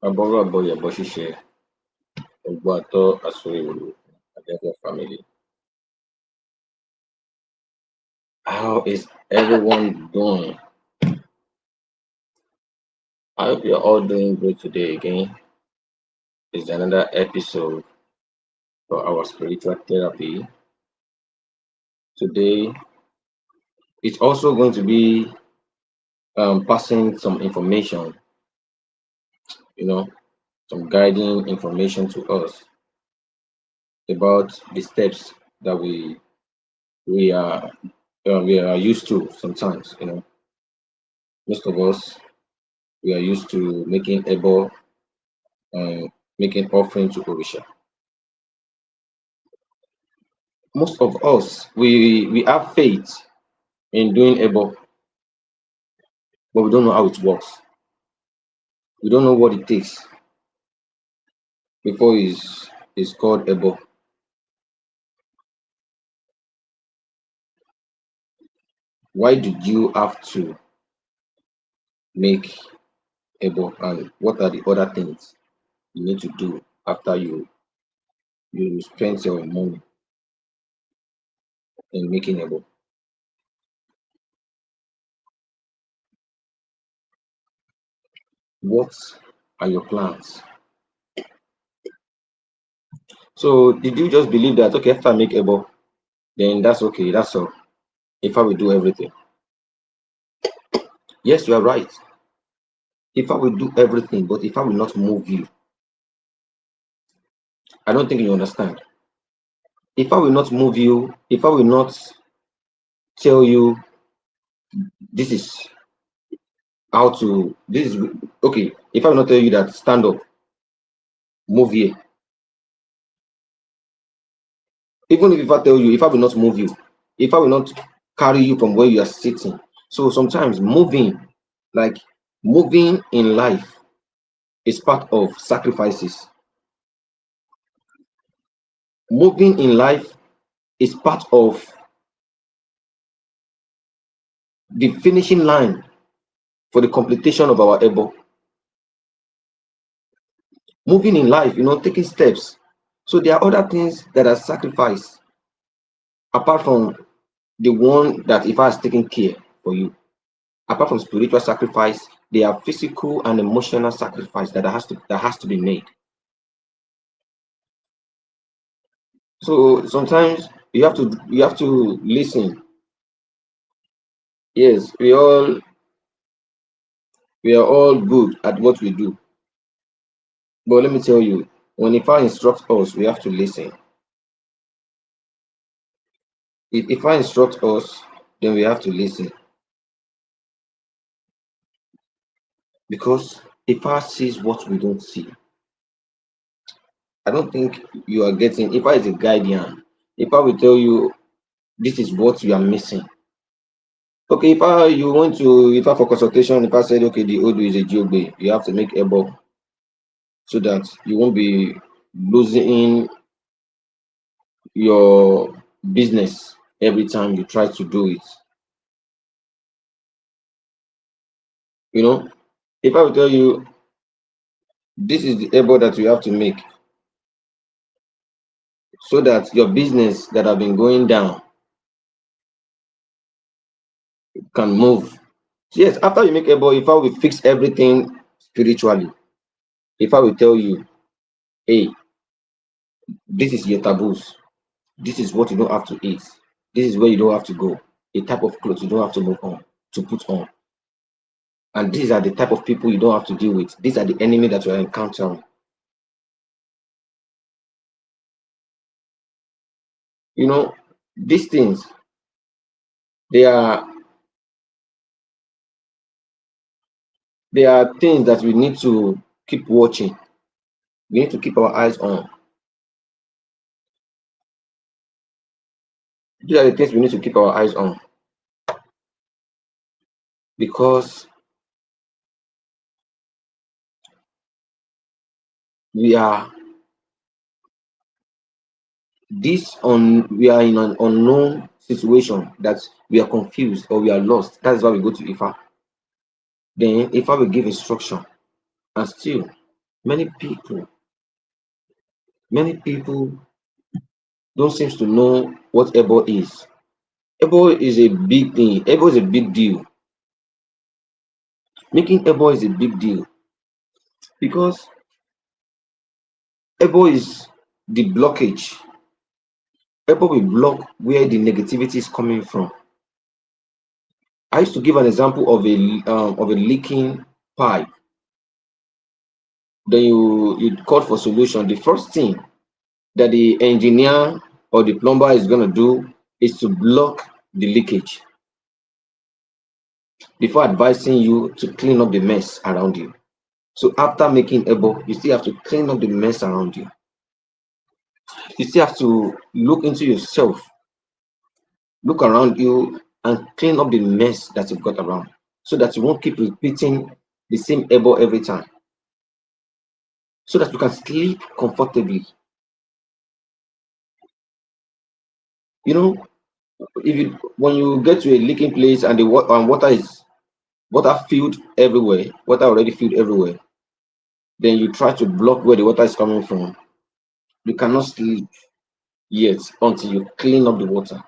Aboro Aboye Boshishe, Ogbato Asuriwulu, Adepo family. How is everyone doing? I hope you're all doing good today again. It's another episode for our spiritual therapy. Today, it's also going to be passing some information, you know, some guiding information to us about the steps that we are we are used to sometimes. Most of us we are used to making able making offering to ORISA. Most of us we have faith in doing able, but we don't know how it works. We don't know what it takes before it's called able. Why did you have to make able, and what are the other things you need to do after you spend your money in making able? What are your plans? So did you just believe that okay, after I make able, then that's okay, that's all. If I will do everything. Yes, you are right. If I will do everything, but if I will not move you, I don't think you understand. If I will not move you, if I will not tell you this is how to, this is okay. If I will not tell you that stand up, move here, even if I tell you, if I will not move you, if I will not carry you from where you are sitting. So sometimes like moving in life is part of sacrifices. Moving in life is part of the finishing line for the completion of our able. Moving in life, taking steps. So there are other things that are sacrificed apart from the one that if I has taken care for you. Apart from spiritual sacrifice, there are physical and emotional sacrifice that has to be made. So sometimes you have to listen. Yes, we are all good at what we do. But let me tell you, when Ifa instructs us, we have to listen. If Ifa instructs us, then we have to listen. Because Ifa sees what we don't see. I don't think you are getting. Ifa is a guardian. Ifa will tell you this is what you are missing. Okay, you went to Ifa for consultation, Ifa said okay, the Odu is a Jogbe. You have to make ebo so that you won't be losing your business every time you try to do it. If I will tell you this is the ebo that you have to make so that your business that have been going down can move. Yes, after you make ebo, if I will fix everything spiritually, if I will tell you, hey, this is your taboos, this is what you don't have to eat, this is where you don't have to go, a type of clothes you don't have to move on to put on, and these are the type of people you don't have to deal with. These are the enemy that you are encountering. You know, these things they are they are things that we need to keep watching. We need to keep our eyes on. These are the things we need to keep our eyes on because we are we are in an unknown situation that we are confused or we are lost. That's why we go to Ifa. Then Ifa will give instruction, and still Many people, many people don't seem to know what ebo is. Ebo is a big thing. Ebo is a big deal. Making ebo is a big deal because ebo is the blockage. Ebo will block where the negativity is coming from. I used to give an example of a leaking pipe. Then you call for solution. The first thing that the engineer or the plumber is going to do is to block the leakage before advising you to clean up the mess around you. So after making ebo, you still have to clean up the mess around you. You still have to look into yourself, look around you, and clean up the mess that you've got around so that you won't keep repeating the same ebo every time. So that you can sleep comfortably. You know, if you when you get to a leaking place and the water is water filled everywhere, water already filled everywhere, then you try to block where the water is coming from. You cannot sleep yet until you clean up the water,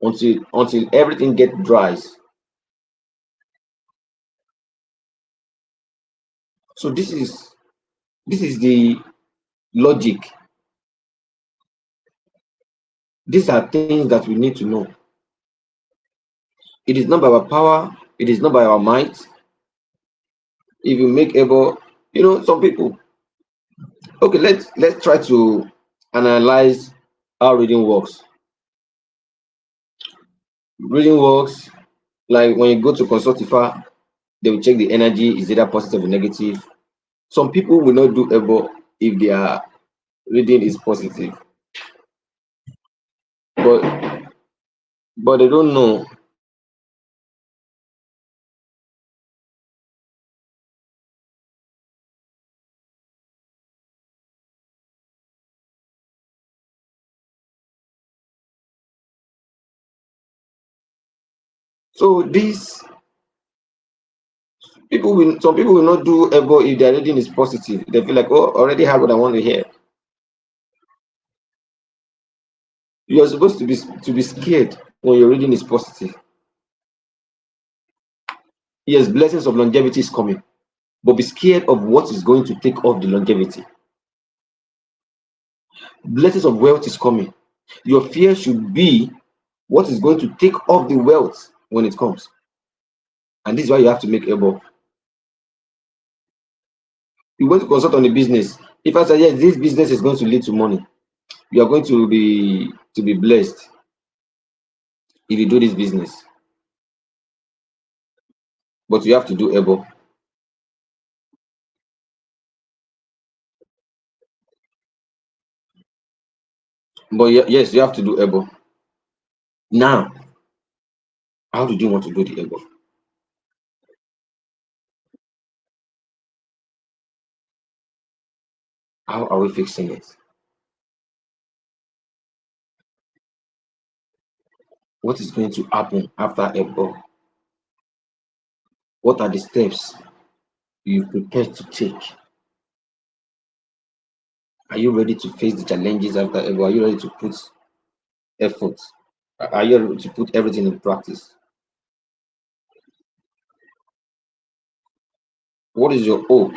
until everything get dries. So this is the logic. These are things that we need to know. It is not by our power, it is not by our might. If you make able, some people. Okay, let's try to analyze how reading works. Reading works like when you go to consultifa, they will check the energy is either positive or negative. Some people will not do able if their reading is positive, but they don't know. So these some people will not do able if their reading is positive. They feel like, oh, I already have what I want to hear. You're supposed to be scared when your reading is positive. Yes, blessings of longevity is coming, but be scared of what is going to take off the longevity. Blessings of wealth is coming. Your fear should be what is going to take off the wealth when it comes. And this is why you have to make able. You want to consult on a business. If I say yes, this business is going to lead to money, you are going to be blessed if you do this business. But you have to do able. But yes, you have to do able. Now, how did you want to do the able? How are we fixing it? What is going to happen after able? What are the steps you prepare to take? Are you ready to face the challenges after able? Are you ready to put effort? Are you ready to put everything in practice? What is your hope?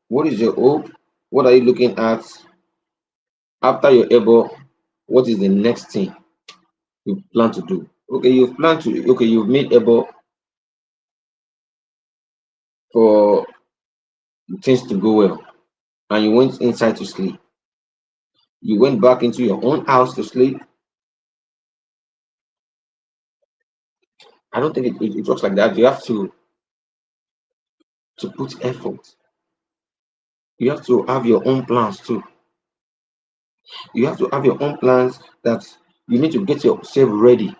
What is your hope? What are you looking at after you're able? What is the next thing you plan to do? Okay, you've made able for things to go well, and you went inside to sleep. You went back into your own house to sleep. I don't think it works like that. You have to put effort. You have to have your own plans too. You have to have your own plans that you need to get yourself ready.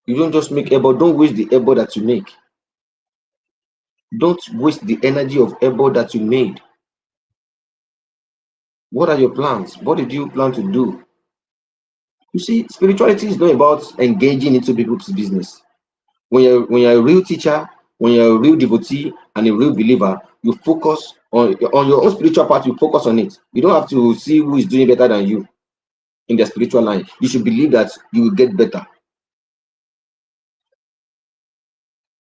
You don't just make able, don't waste the able that you make. Don't waste the energy of able that you made. What are your plans? What did you plan to do? You see, spirituality is not about engaging into people's business. When you're a real teacher, when you're a real devotee and a real believer, you focus on your own spiritual part, you focus on it. You don't have to see who is doing better than you in their spiritual line. You should believe that you will get better.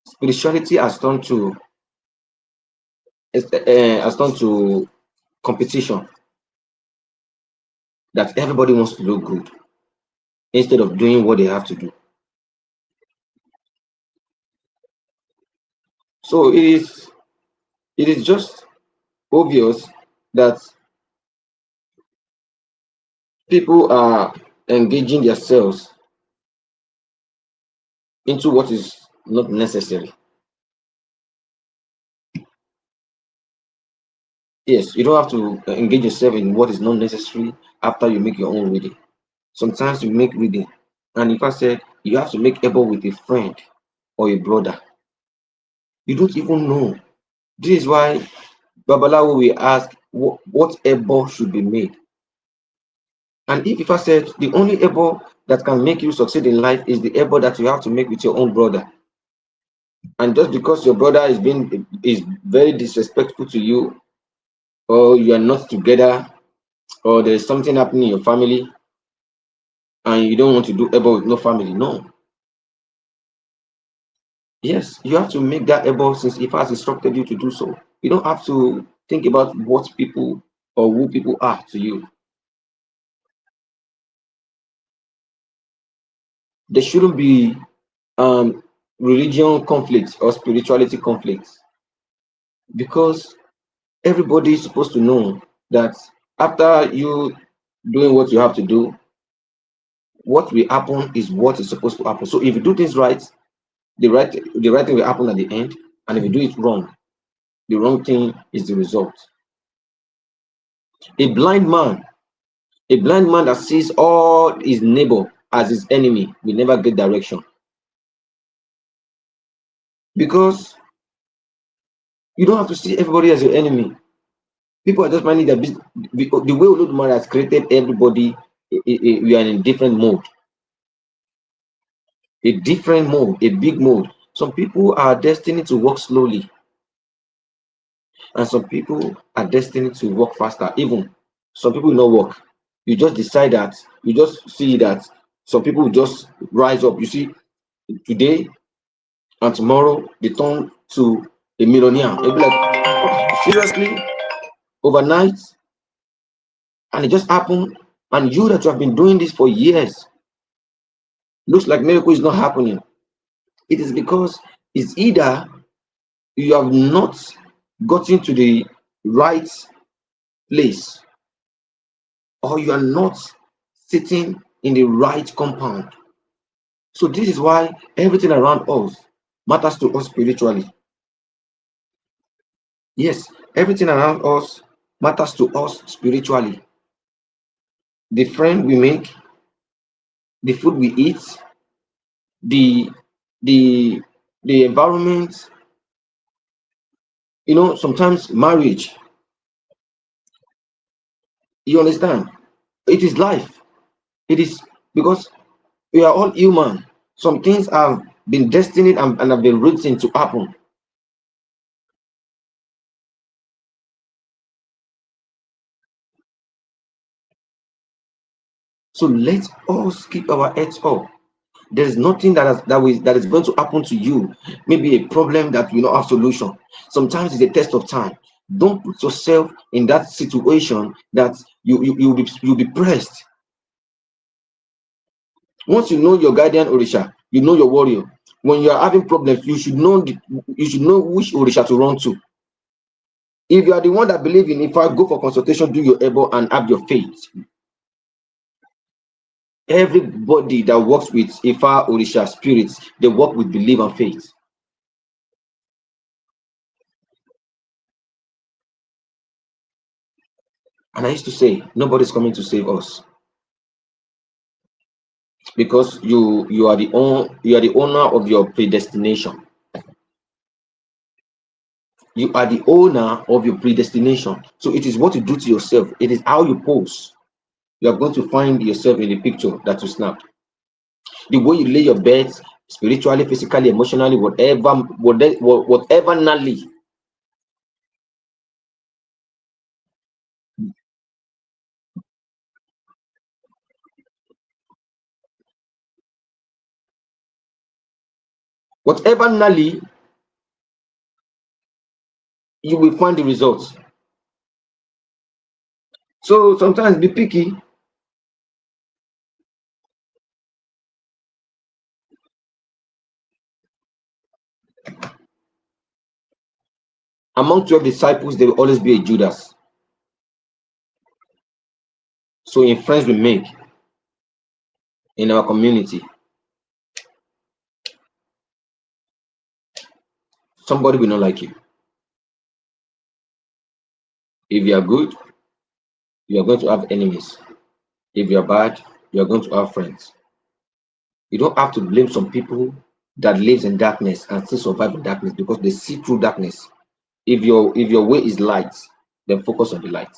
Spirituality has turned to competition, that everybody wants to look good instead of doing what they have to do. So it is just obvious that people are engaging themselves into what is not necessary. Yes, you don't have to engage yourself in what is not necessary after you make your own reading. Sometimes you make reading, and if I said you have to make ebo with a friend or a brother, you don't even know. This is why Babalawo will ask what ebo should be made. And if I said the only ebo that can make you succeed in life is the ebo that you have to make with your own brother, and just because your brother is very disrespectful to you, or you are not together, or there's something happening in your family, and you don't want to do ebo with no family, no. Yes, you have to make that ebo since if has instructed you to do so. You don't have to think about what people or who people are to you. There shouldn't be religion conflicts or spirituality conflicts, because everybody is supposed to know that after you doing what you have to do, what will happen is what is supposed to happen. So if you do things right, the right thing will happen at the end, and if you do it wrong, the wrong thing is the result. A blind man, a blind man that sees all his neighbor as his enemy will never get direction, because you don't have to see everybody as your enemy. People are just minding their business. The way Olodumare has created everybody, we are in a different mode, a big mode. Some people are destined to walk slowly, and some people are destined to walk faster. Even some people will not walk. You just decide that, you just see that some people will just rise up. You see, today and tomorrow they turn to a millionaire. They'll be like, "Oh, seriously, overnight?" And it just happened. And you that you have been doing this for years, looks like miracle is not happening. It is because it's either you have not gotten to the right place, or you are not sitting in the right compound. So this is why everything around us matters to us spiritually. Yes, everything around us matters to us spiritually. The friend we make, the food we eat, the the the environment, sometimes marriage. You understand? It is life. It is because we are all human. Some things have been destined and have been written to happen. So let us keep our heads up. There is nothing that is going to happen to you. Maybe a problem that will not have solution. Sometimes it's a test of time. Don't put yourself in that situation that you'll be pressed. Once you know your guardian Orisha, you know your warrior. When you are having problems, you should know which Orisha to run to. If you are the one that believe in, if I go for consultation, do your able and have your faith. Everybody that works with Ifa Orisha spirits, they work with belief and faith. And I used to say, nobody's coming to save us, because you are the owner of your predestination. You are the owner of your predestination. So it is what you do to yourself. It is how you pose. You are going to find yourself in the picture that you snapped. The way you lay your beds, spiritually, physically, emotionally, whatever nally, whatever nally, you will find the results. So sometimes be picky. Among 12 disciples, there will always be a Judas. So in friends we make in our community, somebody will not like you. If you are good, you are going to have enemies. If you are bad, you are going to have friends. You don't have to blame some people that lives in darkness and still survive in darkness because they see through darkness. If your way is light, then focus on the light.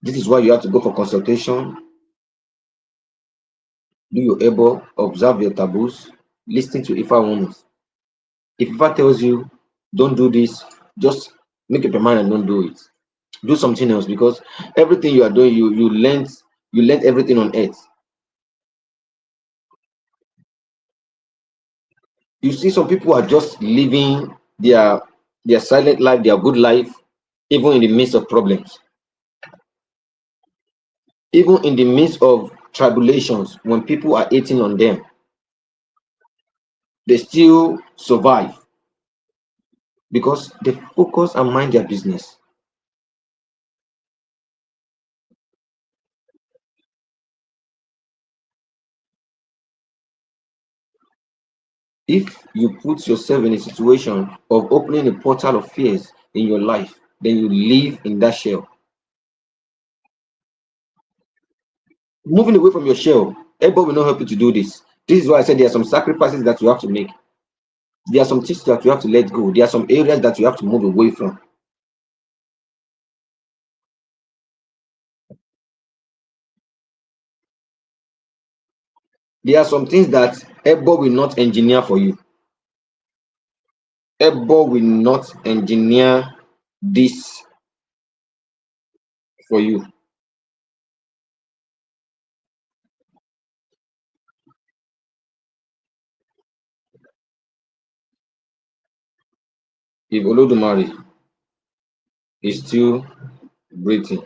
This is why you have to go for consultation, do your able, observe your taboos, listen to Ifa warnings. If Ifa tells you don't do this, just make up your mind and don't do it. Do something else because everything you are doing, you learned everything on earth. You see, some people are just living their silent life, their good life, even in the midst of problems, even in the midst of tribulations. When people are hating on them, they still survive because they focus and mind their business. If you put yourself in a situation of opening a portal of fears in your life, then you live in that shell. Moving away from your shell, everybody will not help you to do this. This is why I said there are some sacrifices that you have to make. There are some things that you have to let go. There are some areas that you have to move away from. There are some things that Ebo will not engineer for you. Ebo will not engineer this for you. If Olodumare is still breathing,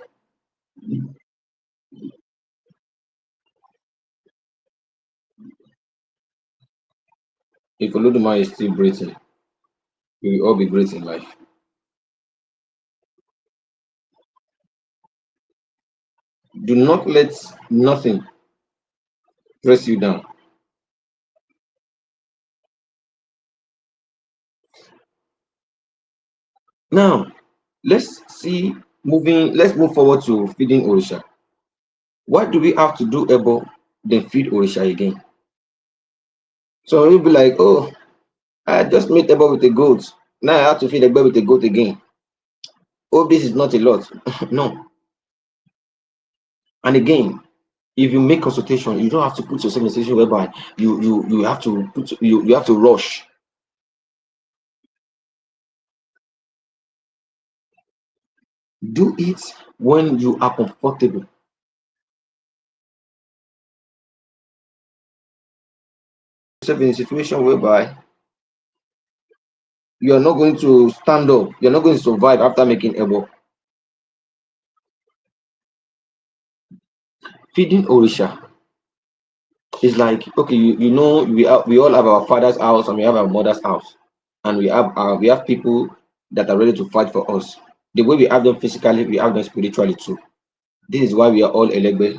if Olodumare is still breathing, we will all be great in life. Do not let nothing press you down. Now, let's move forward to feeding Orisha. Why do we have to do Ebo then feed Orisha again? So you'll be like, oh, I just made Ebo with a goat. Now I have to feed Ebo with a goat again. Oh, this is not a lot. No. And again, if you make consultation, you don't have to put yourself in a situation whereby you have to you have to rush. Do it when you are comfortable. Yourself in a situation whereby you are not going to stand up, you're not going to survive after making Ebo. Feeding Orisha is like, okay, we all have our father's house and we have our mother's house, and we have people that are ready to fight for us. The way we have them physically, we have them spiritually too. This is why we are all elegbe.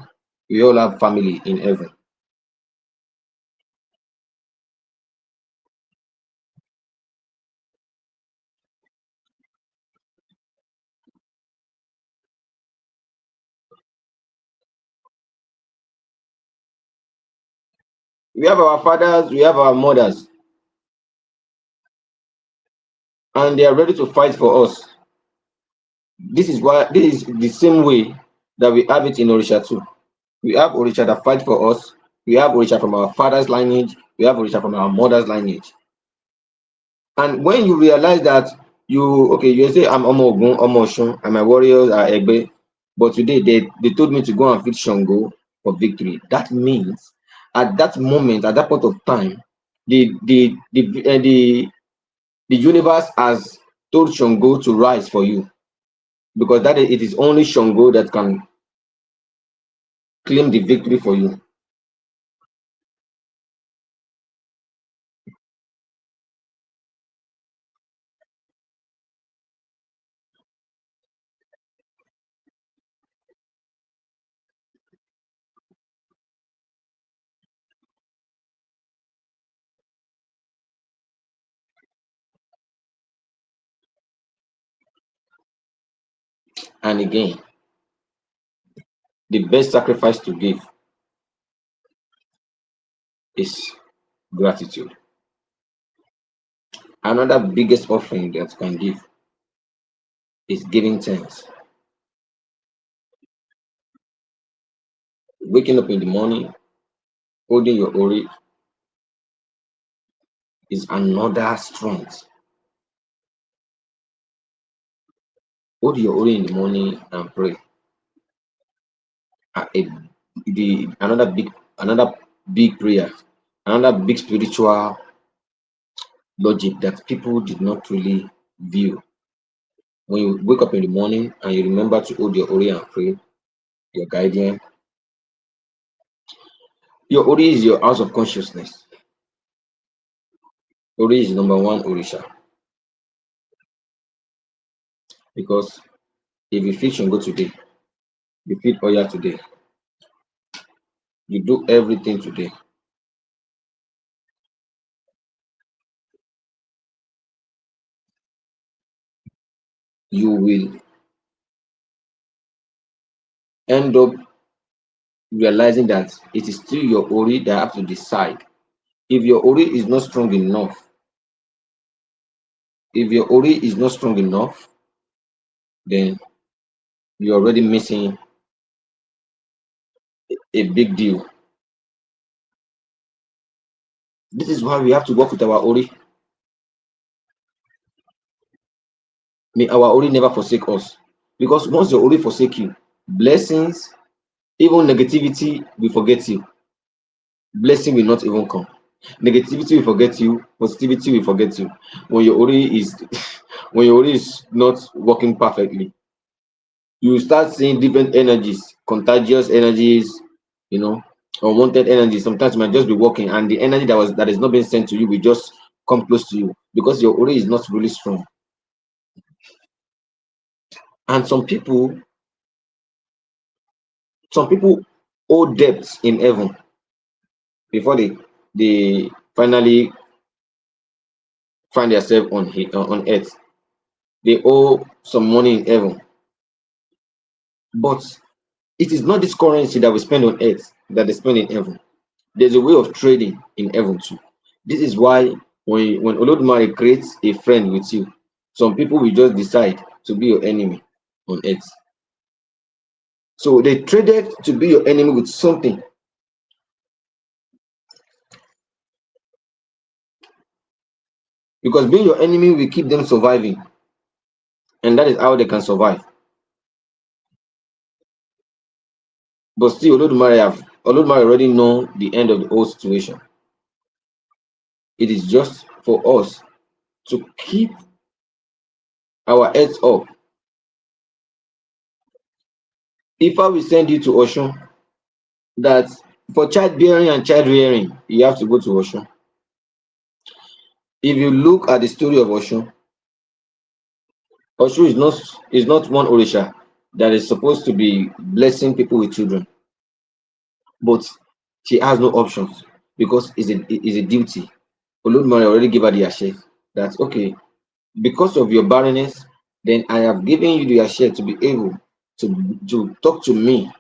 We all have family in heaven. We have our fathers, we have our mothers, and they are ready to fight for us. This is the same way that we have it in Orisha too. We have Orisha that fight for us. We have Orisha from our father's lineage. We have Orisha from our mother's lineage. And when you realize that you say I'm Omo Ogun, Omo Osun, and my warriors are Egbe, but today they told me to go and feed Shango for victory. That means at that moment, at that point of time, the universe has told Shango to rise for you, because it is only Shango that can claim the victory for you. And again, the best sacrifice to give is gratitude. Another biggest offering that you can give is giving thanks. Waking up in the morning, holding your ori is another strength. Hold your ori in the morning and pray. Uh, a- the another big prayer, another big spiritual logic that people did not really view. When you wake up in the morning and you remember to hold your ori and pray, your guardian, your ori is your house of consciousness. Ori is number one orisha, because if you feed Shango today, you feed Oya today, you do everything today, you will end up realizing that it is still your ori that have to decide. If your ori is not strong enough, if your ori is not strong enough, then you're already missing a big deal. This is why we have to work with our ori. May our ori never forsake us. Because once your ori forsake you, blessings, even negativity will forget you. Blessing will not even come. Negativity will forget you, positivity will forget you. When your ori is when your ori is not working perfectly, you start seeing different energies, contagious energies, you know, unwanted energy. Sometimes you might just be walking, and the energy that is not being sent to you will just come close to you because your aura is not really strong. And some people owe debts in heaven before they finally find themselves on earth. They owe some money in heaven, but it is not this currency that we spend on earth that they spend in heaven. There's a way of trading in heaven too. This is why when Olodumare creates a friend with you, some people will just decide to be your enemy on earth. So they traded to be your enemy with something, because being your enemy will keep them surviving, and that is how they can survive. But still, Olodumare already know the end of the whole situation. It is just for us to keep our heads up. If I will send you to Oshun, that for childbearing and child rearing, you have to go to Oshun. If you look at the story of Oshun, Oshun is not one Orisha that is supposed to be blessing people with children, but she has no options because it's a duty. Olodumare already gave her the ashe that okay, because of your barrenness, then I have given you the ashe to be able to talk to me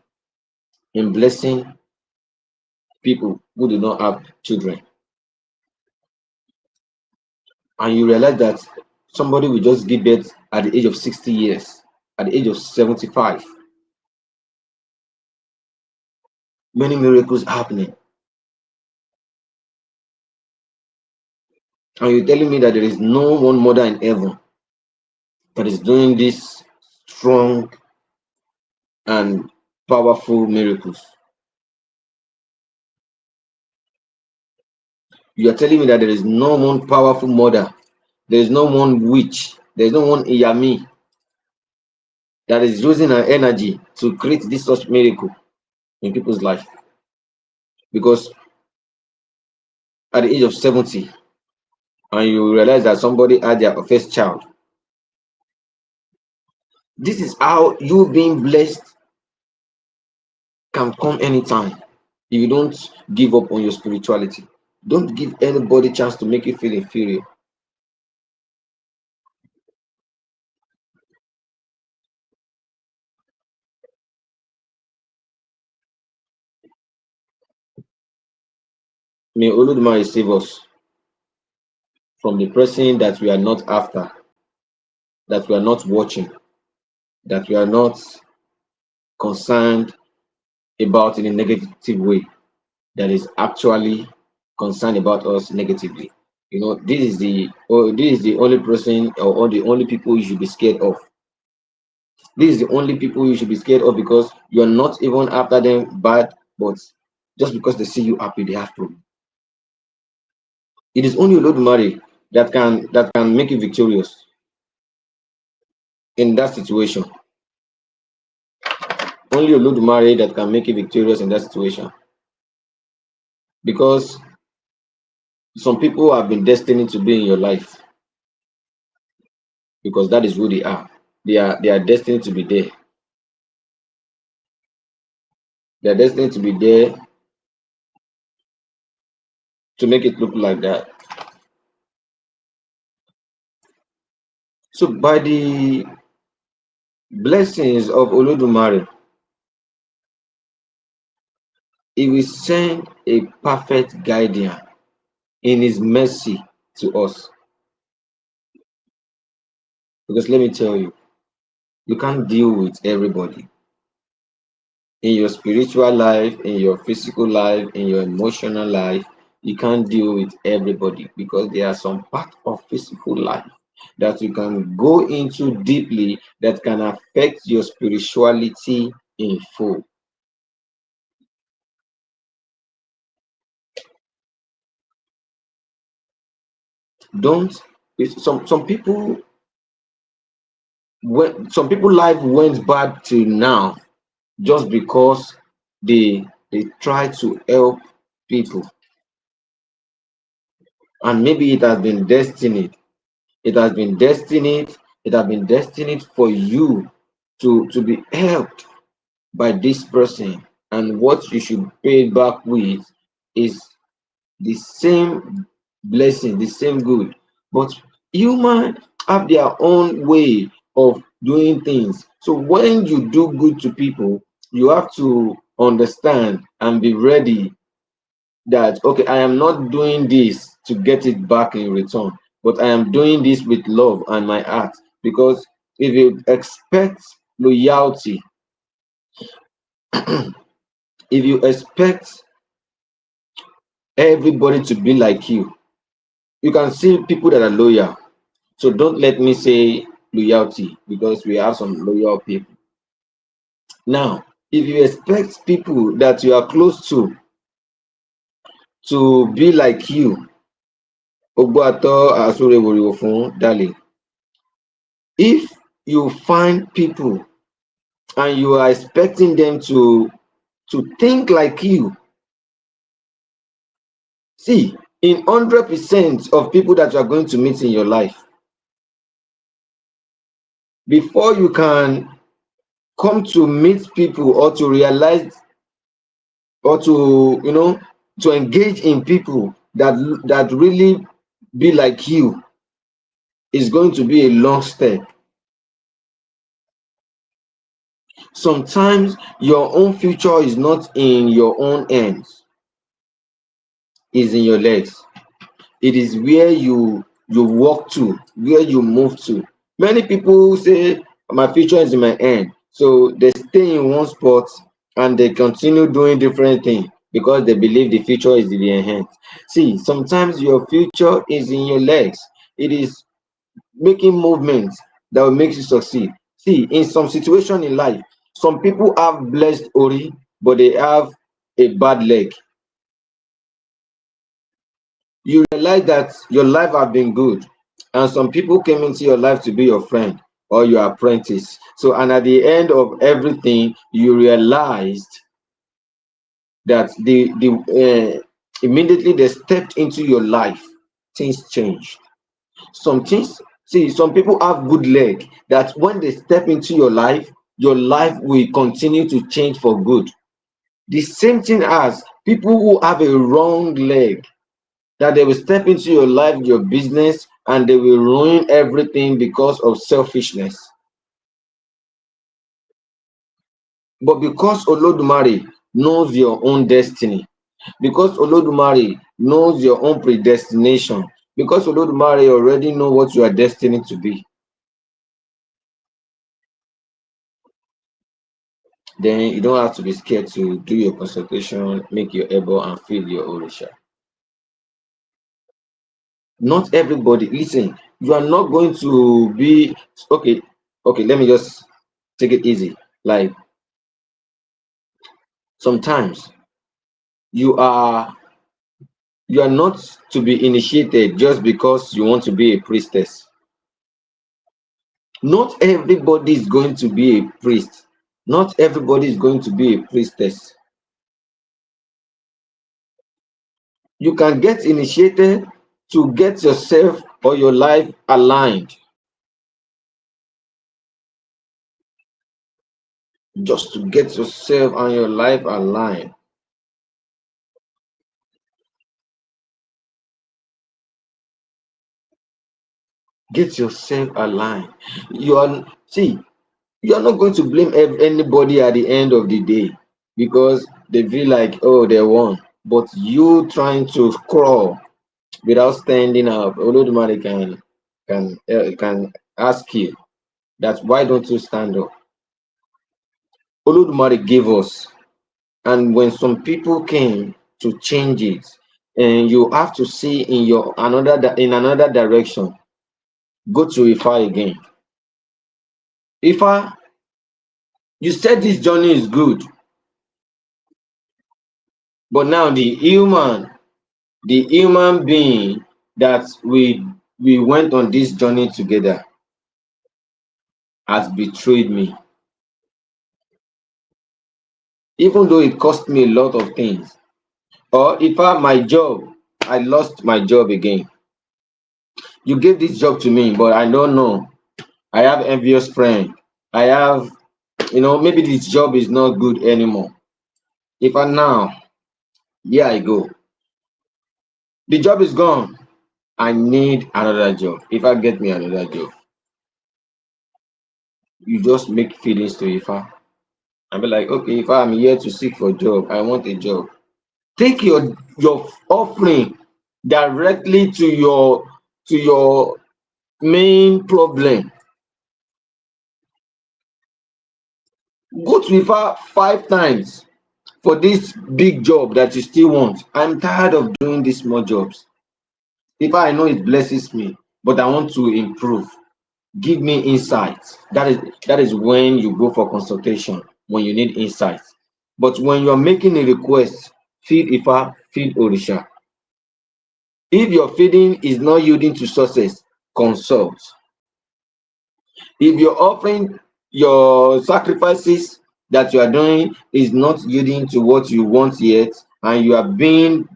in blessing people who do not have children. And you realize that somebody will just give birth at the age of 60 years. at the age of 75. Many miracles happening. And you're telling me that there is no one mother in heaven that is doing these strong and powerful miracles. You are telling me that there is no one powerful mother, there is no one witch, there is no one Iyami that is using her energy to create this such miracle in people's life. Because at the age of 70, and you realize that somebody had their first child, this is how you being blessed can come anytime if you don't give up on your spirituality. Don't give anybody chance to make you feel inferior. May Olodumare save us from the person that we are not after, that we are not watching, that we are not concerned about in a negative way, that is actually concerned about us negatively. You know, this is the only person or the only people you should be scared of. This is the only people you should be scared of because you're not even after them bad, but just because they see you happy, they have problem. It is only Olodumare that can make you victorious in that situation. Only Olodumare that can make you victorious in that situation. Because some people have been destined to be in your life because that is who they are. They are destined to be there. They are destined to be there to make it look like that. So by the blessings of Olodumare, he will send a perfect guardian in his mercy to us. Because let me tell you, you can't deal with everybody. In your spiritual life, in your physical life, in your emotional life, you can't deal with everybody because there are some part of physical life that you can go into deeply that can affect your spirituality in full. Don't some people when some people life went bad till now just because they try to help people, and maybe it has been destined. It has been destined. It has been destined for you to be helped by this person, and what you should pay back with is the same blessing, the same good. But human have their own way of doing things. So when you do good to people, you have to understand and be ready that okay, I am not doing this to get it back in return, but I am doing this with love and my heart. Because if you expect loyalty, if you expect everybody to be like you can see people that are loyal. So don't let me say loyalty because we have some loyal people. Now, if you expect people that you are close to be like you, Ogbato Asureworiwo fun darling. If you find people and you are expecting them to think like you, see, in 100% of people that you are going to meet in your life, before you can come to meet people or to realize or to to engage in people that really be like you, is going to be a long step. Sometimes your own future is not in your own hands, is in your legs. It is where you walk to, where you move to. Many people say, my future is in my hand. So they stay in one spot and they continue doing different things because they believe the future is in their hands. See, sometimes your future is in your legs. It is making movements that will make you succeed. See, in some situation in life, some people have blessed Ori, but they have a bad leg. You realize that your life have been good, and some people came into your life to be your friend or your apprentice. So, and at the end of everything, you realized that immediately they stepped into your life, things changed. Some things, see, some people have good leg that when they step into your life will continue to change for good. The same thing as people who have a wrong leg, that they will step into your life, your business, and they will ruin everything because of selfishness. But because Olodumare knows your own destiny, because Olodumare knows your own predestination, because Olodumare already know what you are destined to be, then you don't have to be scared to do your consultation, make your elbow and feel your Orisha. Not everybody, listen, you are not going to be okay. Okay, let me just take it easy. Like sometimes you are you are not to be initiated just because you want to be a priestess. Not everybody is going to be a priest. Not everybody is going to be a priestess. You can get initiated to get yourself or your life aligned, just to get yourself and your life aligned. Get yourself aligned. You are see, you are not going to blame anybody at the end of the day because they feel like, oh, they won. But you trying to crawl without standing up, Olodumare can ask you that why don't you stand up? Olodumare gave us, and when some people came to change it, and you have to see in your in another direction, go to Ifa again. Ifa, you said this journey is good, but now the human being that we went on this journey together has betrayed me, even though it cost me a lot of things. Or if my job, I lost my job again. You gave this job to me, but I don't know. I have envious friend. I have, maybe this job is not good anymore. If I now, here I go. The job is gone. I need another job. If I get me another job, you just make feelings to Ifa. I be like, okay, if I'm here to seek for job, I want a job. Take your offering directly to your main problem. Go to Ifa 5 times for this big job that you still want. I'm tired of doing these small jobs. Ifa, I know it blesses me, but I want to improve. Give me insights. That is when you go for consultation, when you need insights. But when you're making a request, feed Ifa, feed Orisha. If your feeding is not yielding to success, consult. If you're offering your sacrifices that you are doing is not yielding to what you want yet, and you are being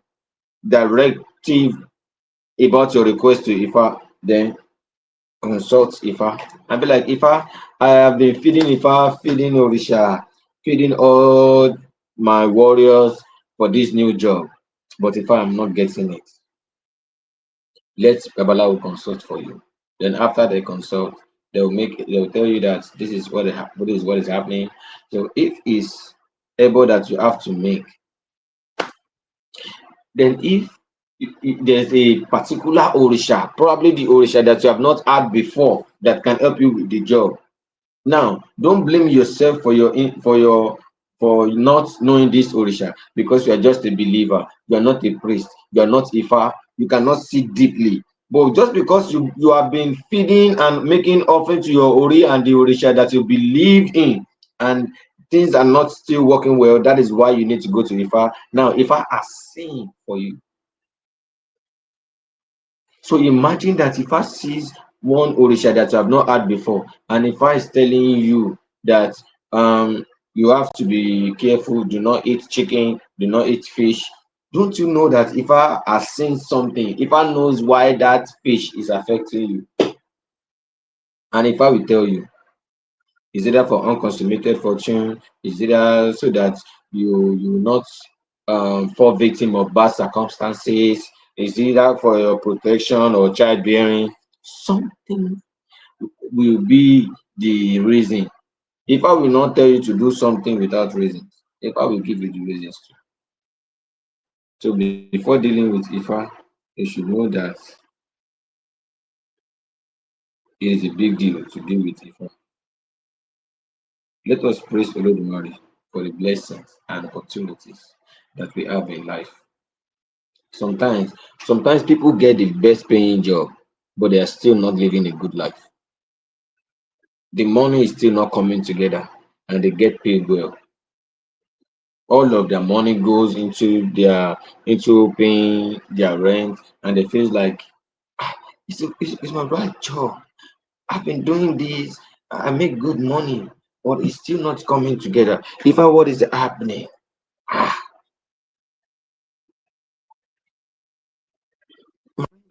directive about your request to Ifa, then consult Ifa. And be like, Ifa, I have been feeding Ifa, feeding Orisha, feeding all my warriors for this new job. But Ifa, I'm not getting it. Let Babalawo consult for you. Then after they consult, they'll tell you that this is what is happening. So if it's able that you have to make, then if there's a particular Orisha, probably the Orisha that you have not had before that can help you with the job, Now, don't blame yourself for for not knowing this Orisha, because you are just a believer. You are not a priest. You are not Ifa. You cannot see deeply. But just because you have been feeding and making offering to your Ori and the Orisha that you believe in, and things are not still working well, that is why you need to go to Ifa. Now, Ifa has seen for you. So imagine that if I sees one Orisha that you have not had before, and if I is telling you that you have to be careful, do not eat chicken, do not eat fish. Don't you know that if I has seen something, if I knows why that fish is affecting you, and if I will tell you, is either for unconsummated fortune, is either so that you will not fall victim of bad circumstances, is either for your protection or childbearing, something will be the reason. If I will not tell you to do something without reasons, if I will give you the reasons to. So before dealing with Ifa, you should know that it is a big deal to deal with Ifa. Let us praise Olodumare for the blessings and opportunities that we have in life. Sometimes, sometimes people get the best paying job, but they are still not living a good life. The money is still not coming together, and they get paid well. All of their money goes into paying their rent, and they feel like it's my right job. I've been doing this, I make good money, but it's still not coming together. If I what is happening? Ah,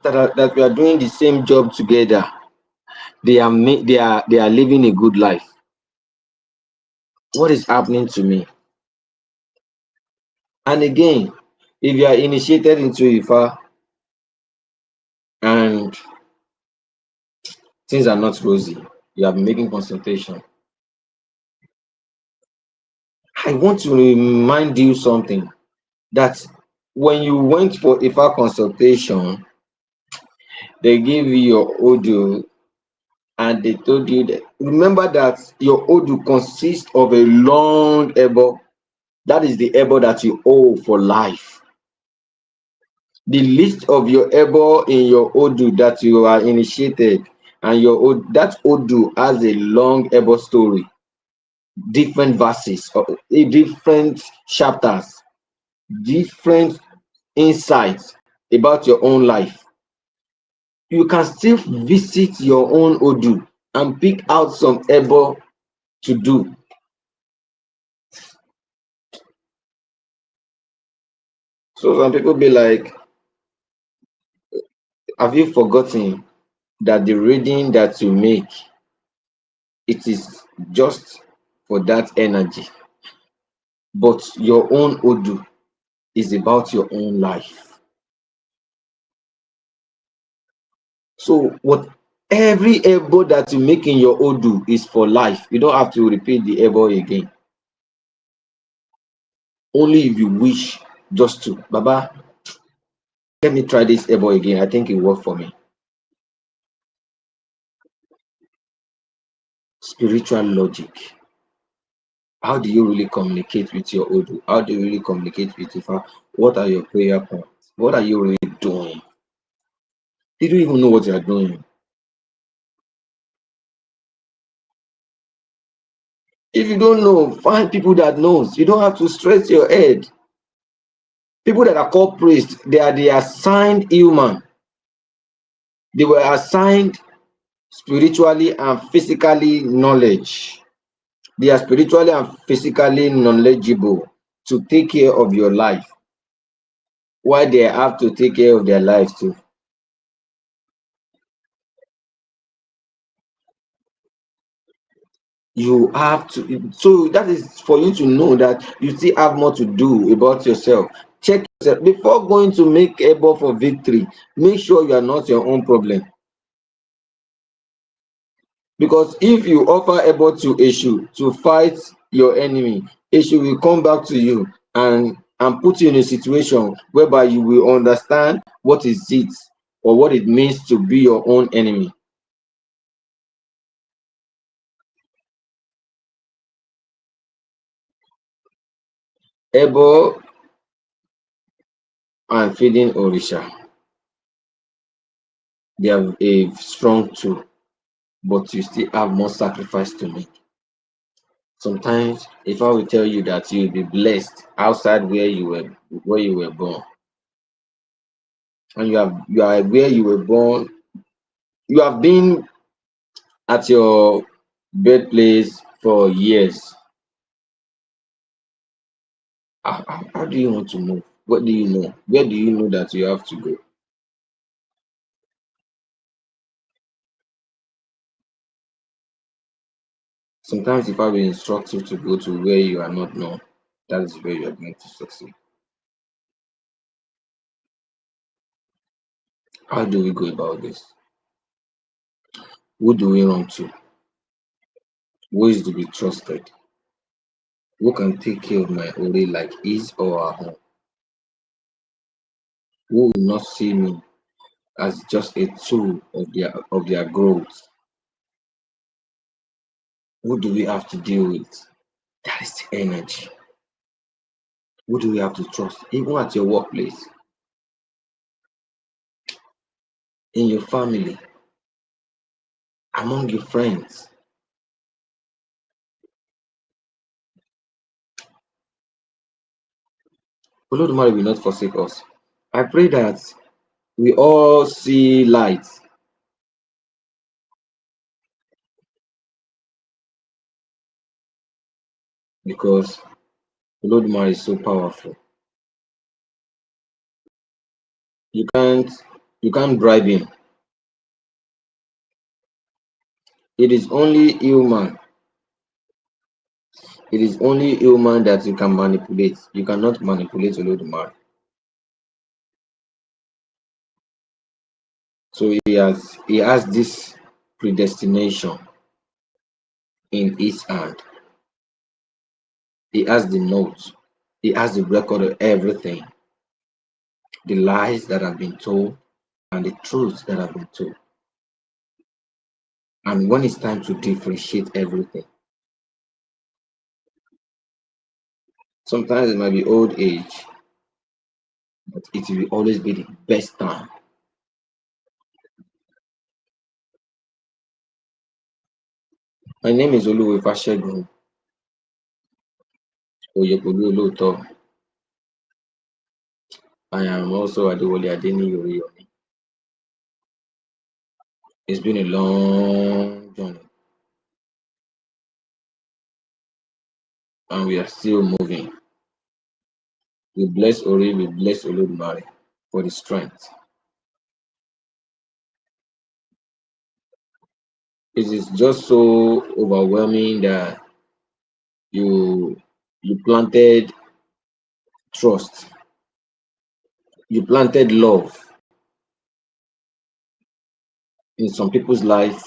that we are doing the same job together. They are living a good life. What is happening to me? And again, if you are initiated into Ifa and things are not rosy, you have been making consultation. I want to remind you something, that when you went for Ifa consultation, they gave you your Odu and they told you that remember that your Odu consists of a long ebo. That is the ebo that you owe for life. The list of your ebo in your Odu that you are initiated, and that Odu has a long ebo story, different verses, different chapters, different insights about your own life. You can still visit your own Odu and pick out some ebo to do. So some people be like, have you forgotten that the reading that you make, it is just for that energy, but your own Odu is about your own life. So what every ebo that you make in your Odu is for life. You don't have to repeat the ebo again. Only if you wish just to, Baba, let me try this ebo again. I think it worked for me. Spiritual logic. How do you really communicate with your Odu? How do you really communicate with Ifa? What are your prayer points? What are you really doing? You don't even know what you are doing. If you don't know, find people that knows. You don't have to stress your head. People that are called priests, they are the assigned human. They were assigned spiritually and physically knowledge. They are spiritually and physically knowledgeable to take care of your life. Why they have to take care of their lives too? You have to, so that is for you to know that you still have more to do about yourself. Check yourself before going to make able for victory. Make sure you are not your own problem, because if you offer able to issue to fight your enemy, issue will come back to you and put you in a situation whereby you will understand what is it or what it means to be your own enemy. Ebo and feeding Orisha, they have a strong tool, but you still have more sacrifice to make. Sometimes, if I will tell you that you will be blessed outside where you were born, and you are where you were born, you have been at your birthplace for years. How do you want to move? What do you know? Where do you know that you have to go? Sometimes if I will instruct you to go to where you are not known, that is where you are going to succeed. How do we go about this? Who do we run to? Who is to be trusted? Who can take care of my Ori like his or her own? Who will not see me as just a tool of their growth? Who do we have to deal with? That is the energy. Who do we have to trust? Even at your workplace, in your family, among your friends. Olodumare will not forsake us. I pray that we all see light because Olodumare is so powerful. You can't you can't bribe him. It is only human. It is only human that you can manipulate. You cannot manipulate Olodumare. So he has this predestination in his hand. He has the notes. He has the record of everything. The lies that have been told and the truths that have been told. And when it's time to differentiate everything, sometimes it might be old age, but it will always be the best time. My name is Oluwefashegun Oyepolu Oloto. I am also Adewale Adeniyi Oriyomi. It's been a long journey and we are still moving. We bless Ori, we bless Olodumare for the strength. It is just so overwhelming that you you planted trust, you planted love in some people's life,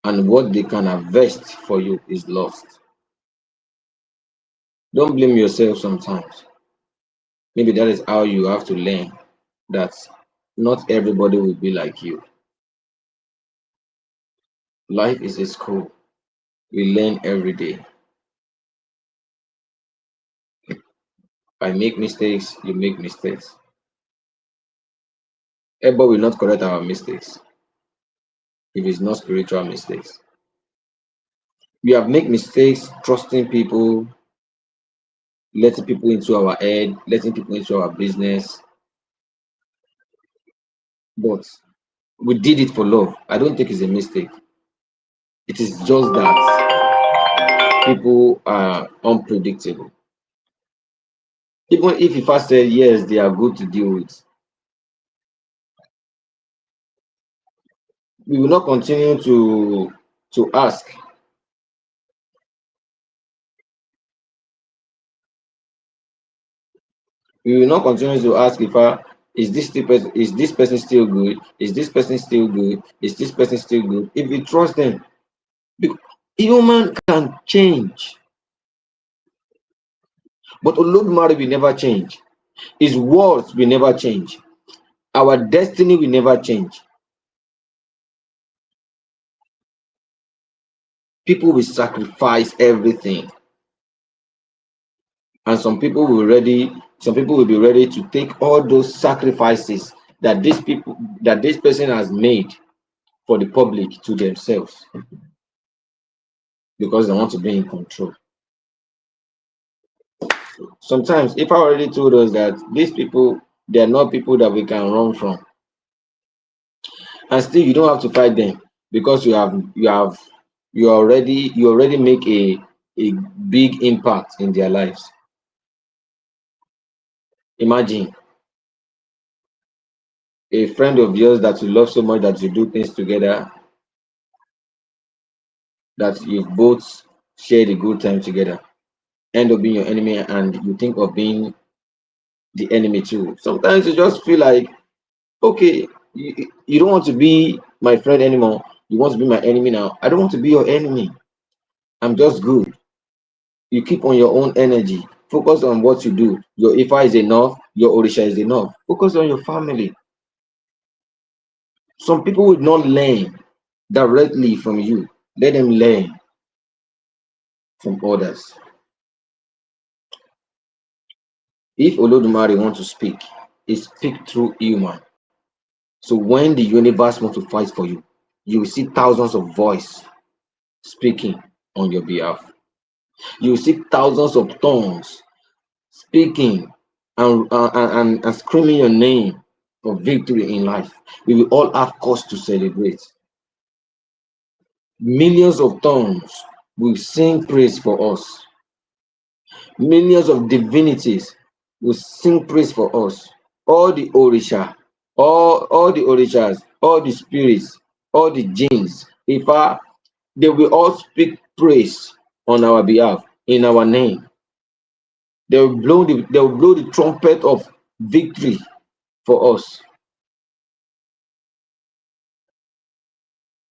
and what they can harvest for you is lost. Don't blame yourself sometimes. Maybe that is how you have to learn that not everybody will be like you. Life is a school. We learn every day. I make mistakes, you make mistakes. Everybody will not correct our mistakes if it's not spiritual mistakes. We have made mistakes trusting people, letting people into our head, letting people into our business, but we did it for love. I don't think it's a mistake. It is just that people are unpredictable. Even if I said yes, they are good to deal with, we will not continue to ask. We will not continue to ask if is this person still good? Is this person still good? Is this person still good? If we trust them, because human can change, but Olodumare will never change. His words will never change. Our destiny will never change. People will sacrifice everything. And some people will be ready to take all those sacrifices that this person has made for the public to themselves because they want to be in control. Sometimes if I already told us that these people, they are not people that we can run from, and still you don't have to fight them because you already make a big impact in their lives. Imagine a friend of yours that you love so much that you do things together, that you both share the good time together, end up being your enemy and you think of being the enemy too. Sometimes you just feel like, okay, you don't want to be my friend anymore. You want to be my enemy now. I don't want to be your enemy. I'm just good. You keep on your own energy. Focus on what you do. Your Ifa is enough. Your Orisha is enough. Focus on your family. Some people would not learn directly from you. Let them learn from others. If Olodumare wants to speak, he speak through human. So when the universe wants to fight for you, you will see thousands of voice speaking on your behalf. You will see thousands of tongues speaking and screaming your name of victory in life. We will all have cause to celebrate. Millions of tongues will sing praise for us. Millions of divinities will sing praise for us. All the Orisha, all the Orishas, all the spirits, all the jinns, Ifa, they will all speak praise on our behalf, in our name. They will blow the trumpet of victory for us.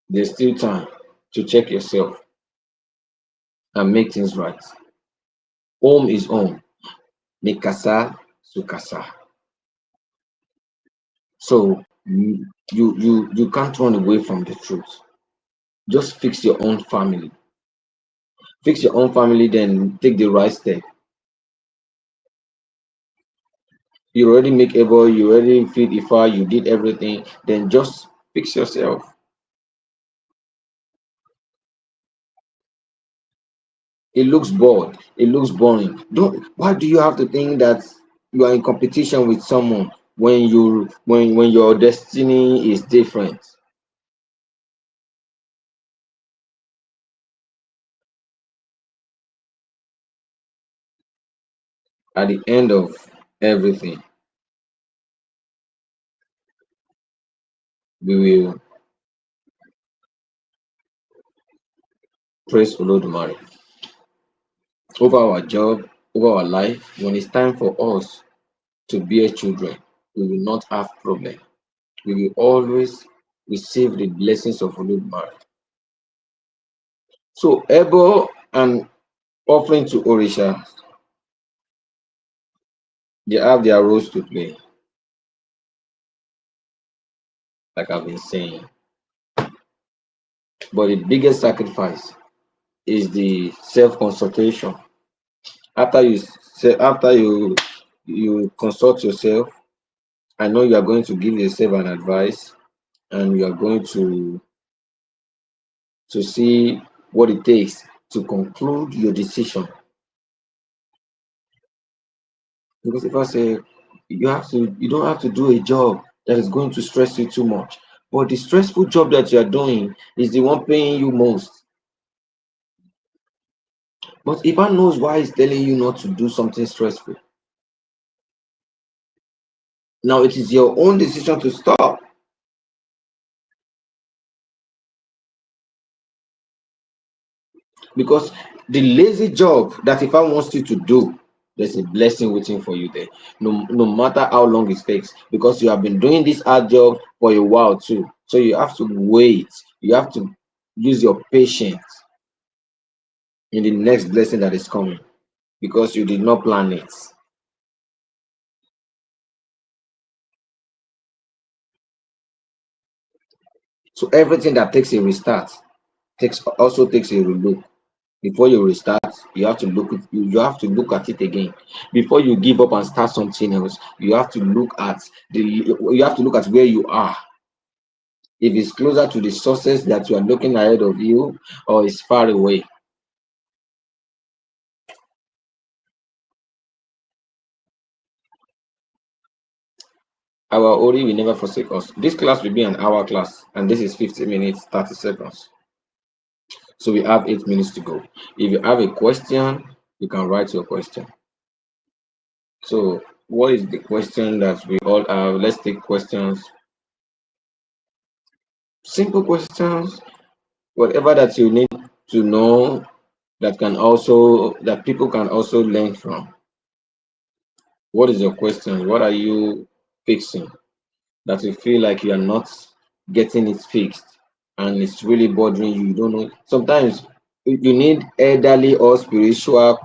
There's still time to check yourself and make things right. Home is home. Mikasa Sukasa. So you can't run away from the truth. Just fix your own family. Fix your own family, then take the right step. You already make able, you already feed Ifa, you did everything, then just fix yourself. It looks bored, it looks boring. Don't Why do you have to think that you are in competition with someone when when your destiny is different? At the end of everything, we will praise Olodumare over our job, over our life. When it's time for us to bear children, we will not have problem. We will always receive the blessings of Olodumare. So Ebo and offering to Orisha, they have their roles to play, like I've been saying. But the biggest sacrifice is the self-consultation. After you consult yourself, I know you are going to give yourself an advice and you are going to see what it takes to conclude your decision. Because if I say you don't have to do a job that is going to stress you too much. But the stressful job that you are doing is the one paying you most. But if I knows why he's telling you not to do something stressful, now it is your own decision to stop. Because the lazy job that if I wants you to do, there's a blessing waiting for you there. No matter how long it takes, because you have been doing this hard job for a while too. So you have to wait. You have to use your patience in the next blessing that is coming because you did not plan it. So everything that takes a restart takes a relook. Before you restart, you have to look at it again. Before you give up and start something else, you have to look at where you are. If it's closer to the sources that you are looking ahead of you, or it's far away. Our Ori will never forsake us. This class will be an hour class, and this is 50 minutes, 30 seconds. So we have 8 minutes to go. If you have a question, you can write your question. So, what is the question that we all have? Let's take questions. Simple questions, whatever that you need to know that people can also learn from. What is your question? What are you fixing that you feel like you are not getting it fixed and it's really bothering you? You don't know. Sometimes you need elderly or spiritual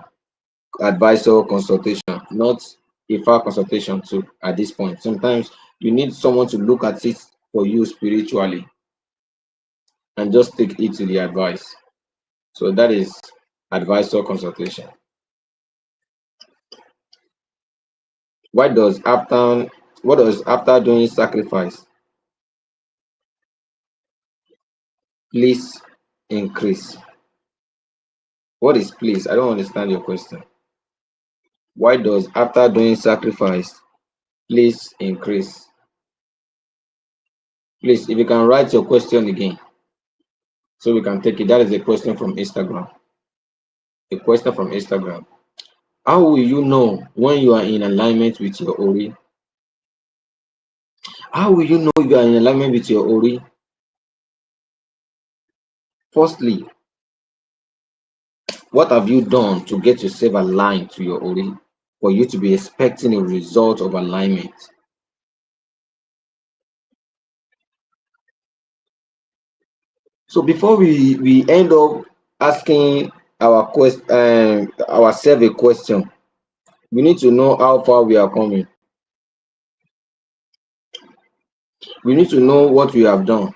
advice or consultation, not a far consultation too at this point. Sometimes you need someone to look at it for you spiritually and just take it to the advice. So that is advice or consultation. Why does after what does after doing sacrifice please increase? What is please? I don't understand your question. Why does after doing sacrifice please increase? Please, if you can write your question again so we can take it. That is a question from Instagram. A question from Instagram. How will you know when you are in alignment with your Ori? How will you know you are in alignment with your Ori? Firstly, what have you done to get yourself aligned to your Ori for you to be expecting a result of alignment? So before we end up asking ourselves a question, we need to know how far we are coming. We need to know what we have done.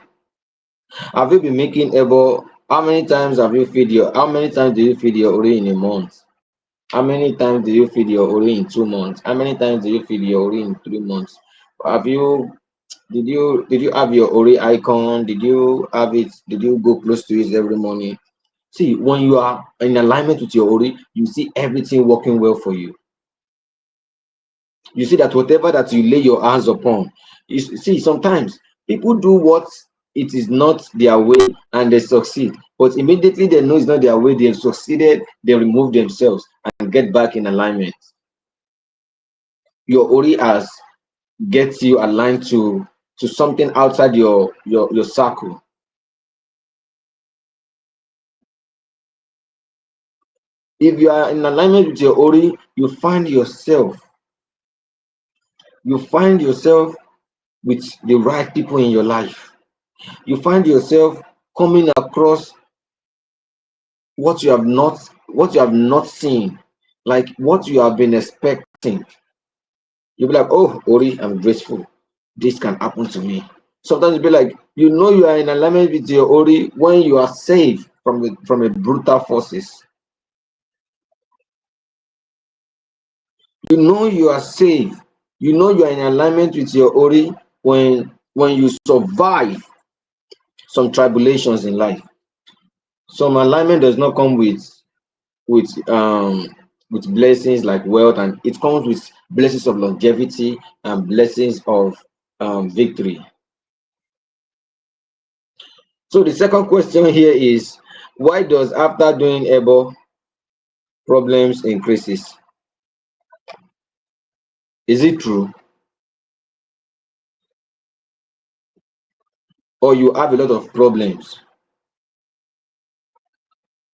Have you been making able? How many times do you feed your Ori in a month? How many times do you feed your Ori in 2 months? How many times do you feed your Ori in 3 months? Have you did you have your Ori icon? Did you go close to it every morning? See, when you are in alignment with your Ori, you see everything working well for you. You see that whatever that you lay your hands upon, see, sometimes people do what it is not their way and they succeed. But immediately they know it's not their way, they have succeeded, they remove themselves and get back in alignment. Your Ori has gets you aligned to something outside your circle. If you are in alignment with your Ori, you find yourself with the right people in your life. You find yourself coming across what you have not seen, like what you have been expecting. You'll be like, oh, Ori, I'm grateful. This can happen to me. Sometimes you'll be like, you are in alignment with your Ori when you are safe from a brutal forces. You are safe. You are in alignment with your Ori when you survive some tribulations in life. Some alignment does not come with with blessings like wealth, and it comes with blessings of longevity and blessings of victory. So the second question here is, why does after doing able problems increases? Is it true, or you have a lot of problems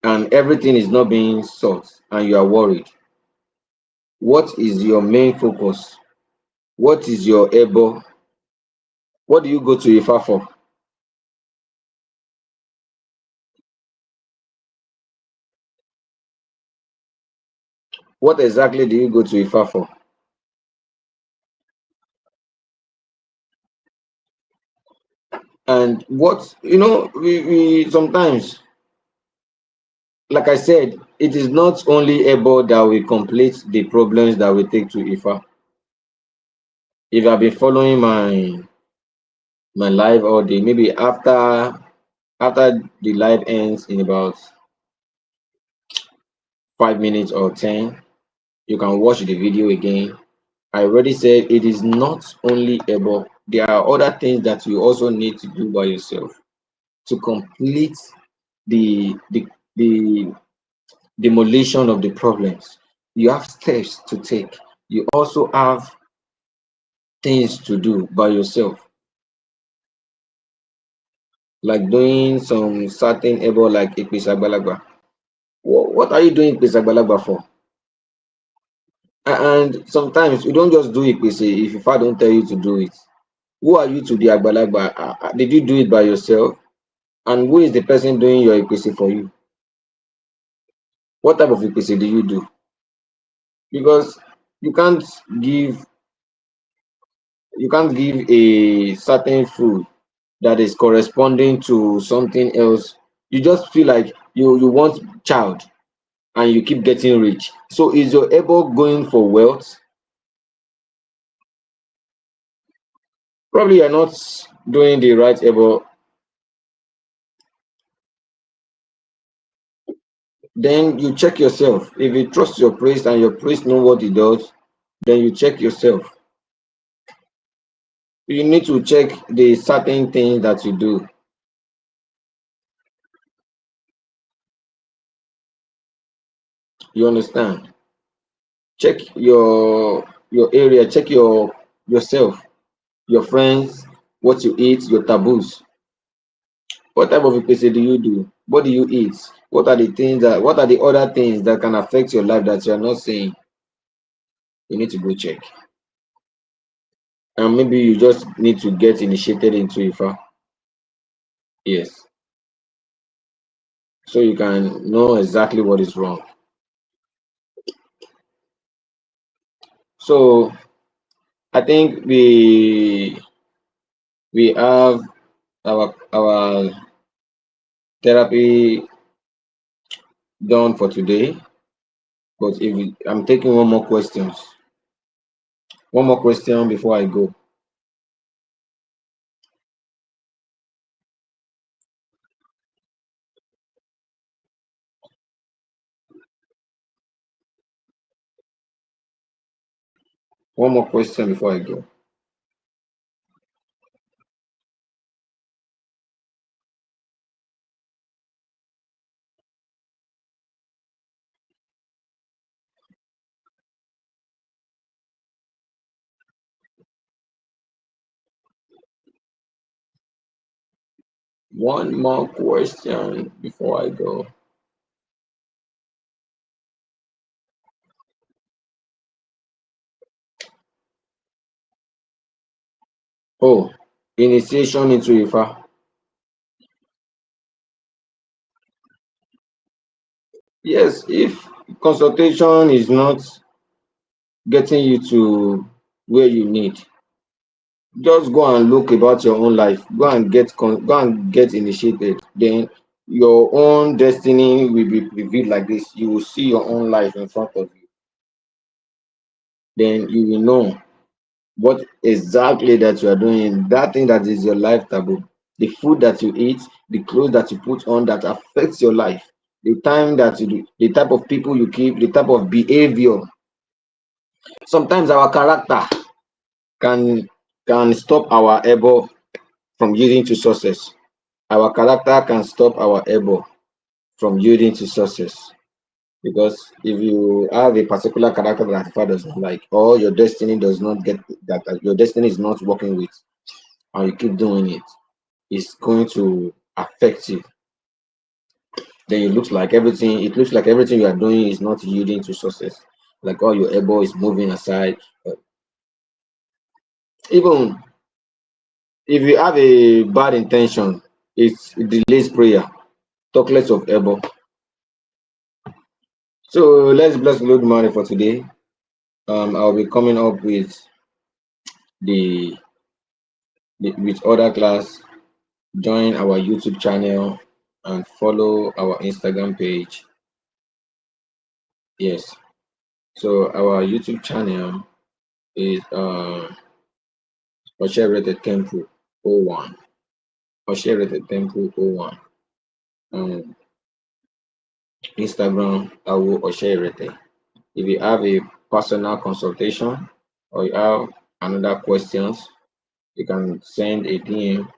and everything is not being solved and you are worried? What is your main focus? What is your able? What do you go to Ifa for? What exactly do you go to Ifa for? And what we sometimes Like I said, it is not only Ebo that will complete the problems that we take to Ifa. If you have been following my live all day, maybe after the live ends in about 5 minutes or 10, you can watch the video again. I already said it is not only Ebo. There are other things that you also need to do by yourself to complete the demolition of the problems. You have steps to take. You also have things to do by yourself, like doing some certain able like Ipis Agbalagba. What are you doing Ipis Agbalagba for? And sometimes you don't just do Ipis if Ifa don't tell you to do it. Who are you to be Agbalagba? Did you do it by yourself? And who is the person doing your Ipis for you? What type of Ipis do you do? Because you can't give you can't give a certain food that is corresponding to something else. You just feel like you want child and you keep getting rich. So is your able going for wealth? Probably you're not doing the right able. Then you check yourself. If you trust your priest and your priest know what he does, then you check yourself. You need to check the certain things that you do. You understand? Check your area, check yourself, your friends, what you eat, your taboos. What type of EPC do you do? What do you eat? What are the other things that can affect your life that you're not saying? You need to go check. And maybe you just need to get initiated into IFA. Yes. So you can know exactly what is wrong. So I think we have our therapy done for today. But I'm taking one more questions. One more question before I go. One more question before I go. One more question before I go. Oh, initiation into IFA. Yes, if consultation is not getting you to where you need, just go and look about your own life. Go and get initiated. Then your own destiny will be revealed like this. You will see your own life in front of you. Then you will know what exactly that you are doing, that thing that is your life taboo, the food that you eat, the clothes that you put on that affects your life, the time that you do, the type of people you keep, the type of behavior. Sometimes our character can can stop our able from yielding to success. Our character can stop our able from yielding to success. Because if you have a particular character that father does not like, or your destiny does not get that your destiny is not working with, and you keep doing it, it's going to affect you. Then it looks like everything you are doing is not yielding to success. Like all your elbow is moving aside. Even if you have a bad intention, it delays prayer. Talk less of elbow. So let's bless the Lord money for today. I'll be coming up with the, with other class. Join our YouTube channel and follow our Instagram page. Yes. So our YouTube channel is Osherete Temple 01. Osherete Temple 01. Um, Instagram Awo Osherete. If you have a personal consultation or you have another questions, you can send a DM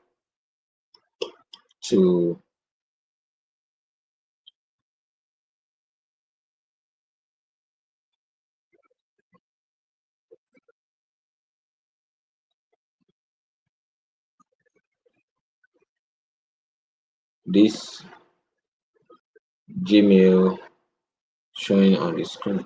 to this Gmail showing on the screen.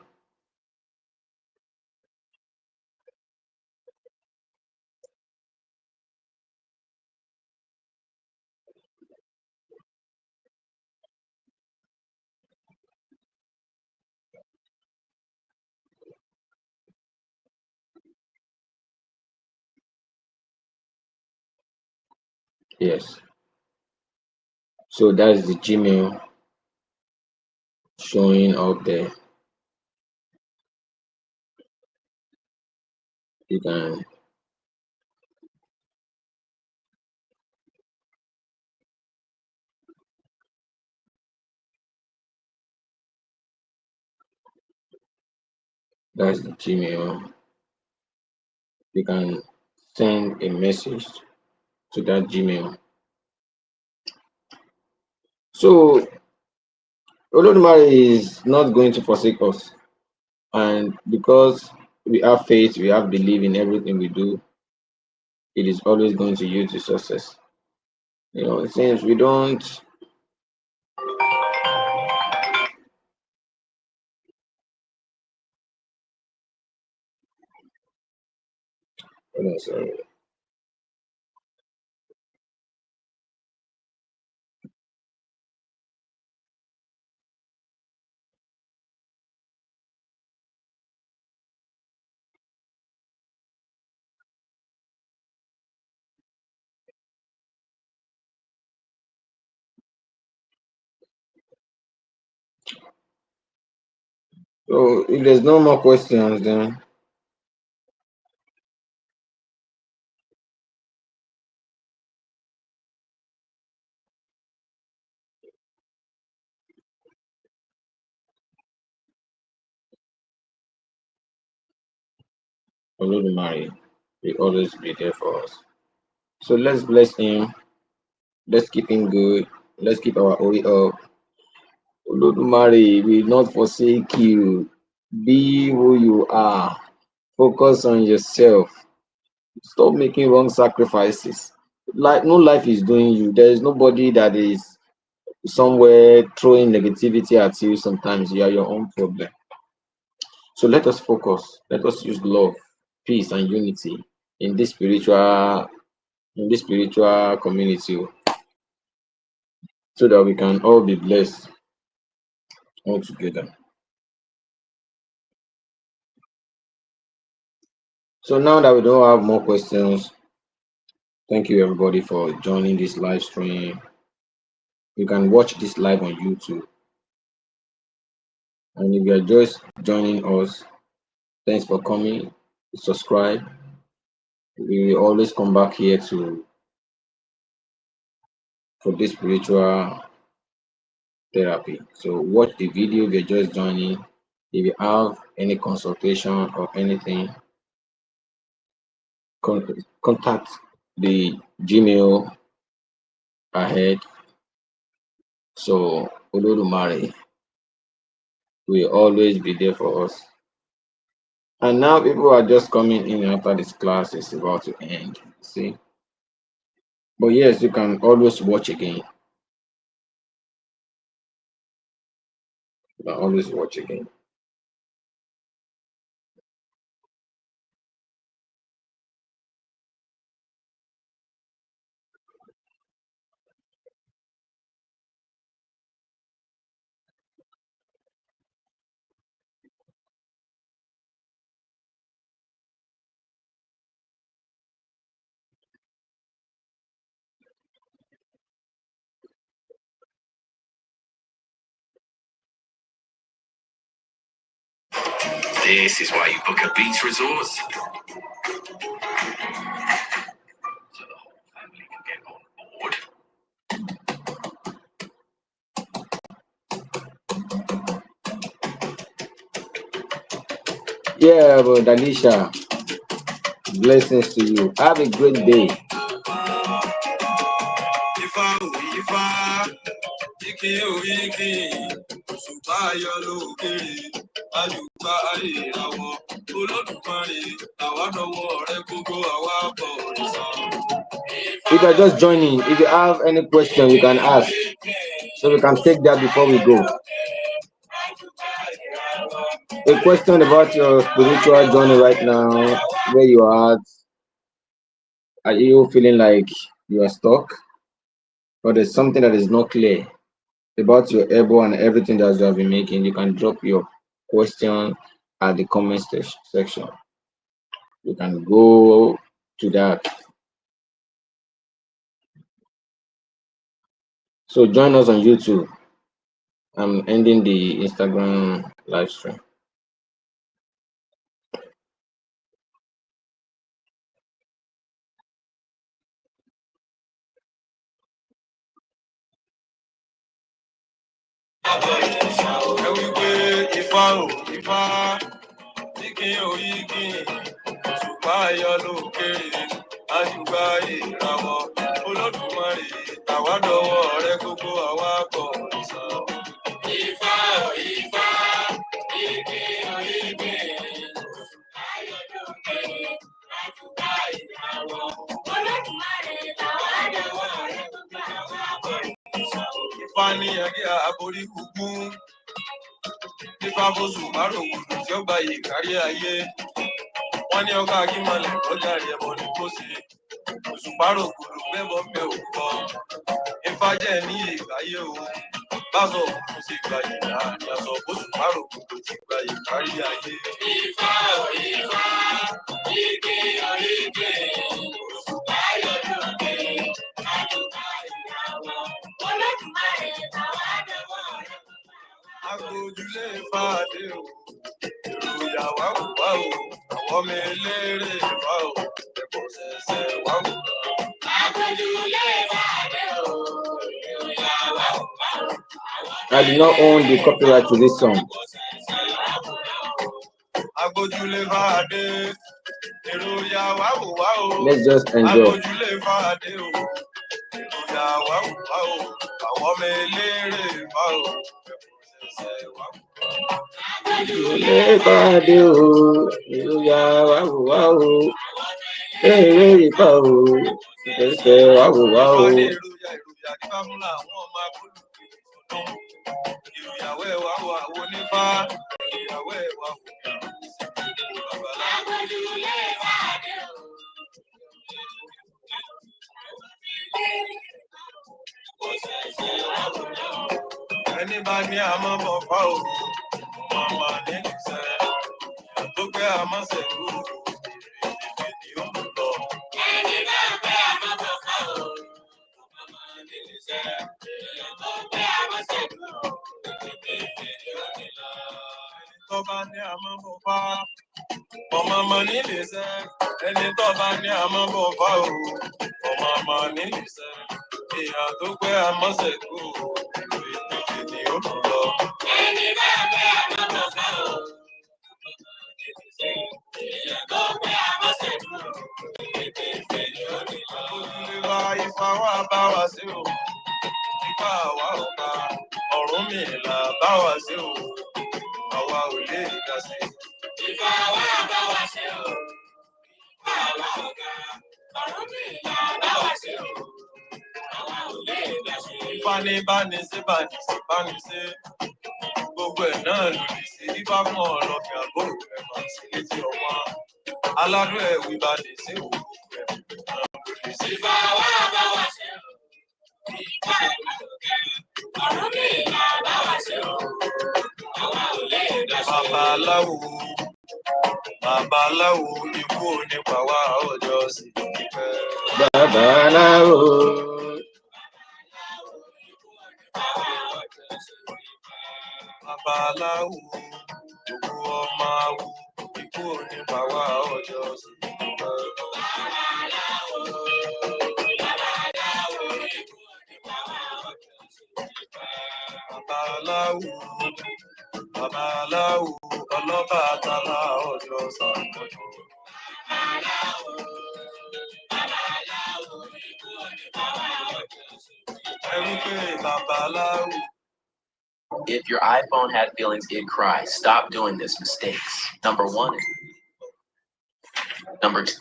Yes. So that's the Gmail showing up there. You can that's the Gmail. You can send a message to that Gmail. So Olodumare is not going to forsake us. And because we have faith, we have belief in everything we do, it is always going to yield to success. Since we don't, hold on, sorry. So if there's no more questions, then Olodumare will always be there for us. So let's bless him. Let's keep him good. Let's keep our Ori up. Olodumare will not forsake you. Be who you are. Focus on yourself. Stop making wrong sacrifices. Like no life is doing you. There is nobody that is somewhere throwing negativity at you. Sometimes you are your own problem. So let us focus. Let us use love, peace, and unity in this spiritual community, so that we can all be blessed all together. So now that we don't have more questions, thank you everybody for joining this live stream. You can watch this live on YouTube. And if you are just joining us, thanks for coming. Subscribe. We will always come back here to for this spiritual therapy. So watch the video if you're just joining. If you have any consultation or anything, contact the Gmail ahead. So Olodumare will always be there for us. And now people are just coming in after this class is about to end. See? But yes, you can always watch again. You can always watch again. This is why you book a beach resort. So the whole family can get on board. Yeah, but Alicia, blessings to you. Have a great day. If you're just joining, if you have any question, you can ask. So we can take that before we go. A question about your spiritual journey right now, where you are at. Are you feeling like you are stuck? Or there's something that is not clear about your elbow and everything that you have been making? You can drop your question at the comment section. You can go to that. So join us on YouTube. I'm ending the Instagram live stream. I do not own the copyright to this song. Let's just enjoy. gbogbo ọmọ awo ikú òní pa wá ọjọ́ sí ìgbà. Babaláwo babaláwo Ọlọ́bàtálá ọjọ́ sàmọ́jọ́. Ẹ wí pé babaláwo. If your iPhone had feelings, it'd cry. Stop doing this mistakes. Number one. Number two.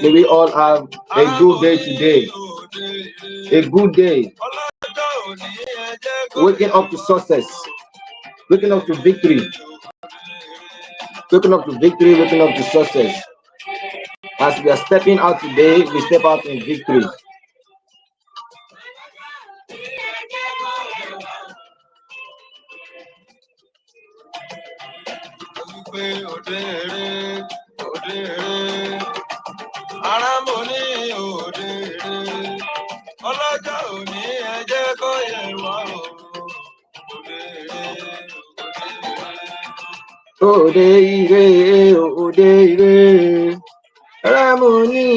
May we all have a good day today. A good day. Waking up to success. Waking up to victory. Waking up to victory, waking up to success. As we are stepping out today, we step out in victory. Ọlọ́jọ́ òní ẹ jẹ́ kó yẹ wá o. Òde ire, òde ire, Ramoni,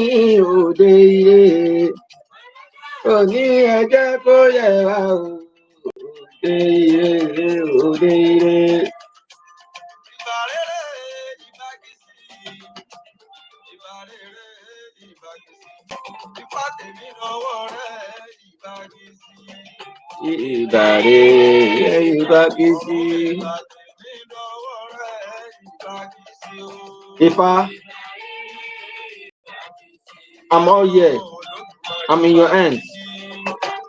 òde ire, òní ẹ jẹ́ kó yẹ wá o. Òde ire, òde ire. Ìbà rere, ìbà kìsì. Ìbà rere, ìbà kìsì. Ipá tèmi lọ́wọ́ rẹ̀, ìbà kìsì. Ìbà rere, ìbà kìsì. Ìbà tèmi lọ́wọ́ rẹ̀, ìbà kìsì o. Ifa, I'm all here. I'm in your hands.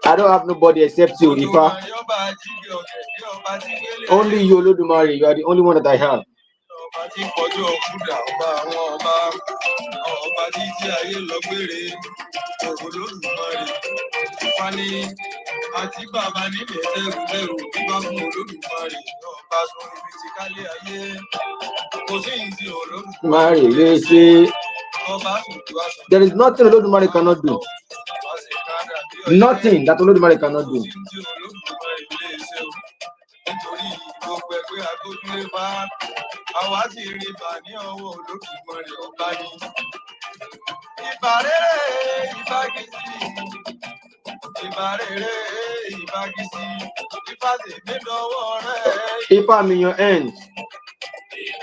I don't have nobody except you, Ifa. Only you, Olodumare. You are the only one that I have. Ọba tí kọjú ọ̀kúdà ọba àwọn ọba ọba tí tí ayé lọ gbére Olódùmarè wá ní àti bàbá nílé tẹrù bíbá fún Olódùmarè ọba sórí ibi tí kálé ayé kò sí ìdí Olódùmarè lè ṣe ọba sùdú àṣà. There is nothing Olodumare cannot do. Nothing that Olodumare cannot do. Nítorí gbogbo ẹgbẹ́ agbójúlé bá àwa sì rí bà ní ọwọ́ Olódùmarè ọba ni. Ìbà rere, ìbà kìsì. Ìbà rere, ìbà kìsì. Ifá tèmi lọ́wọ́ rẹ̀. Ifa, I'm in your hands.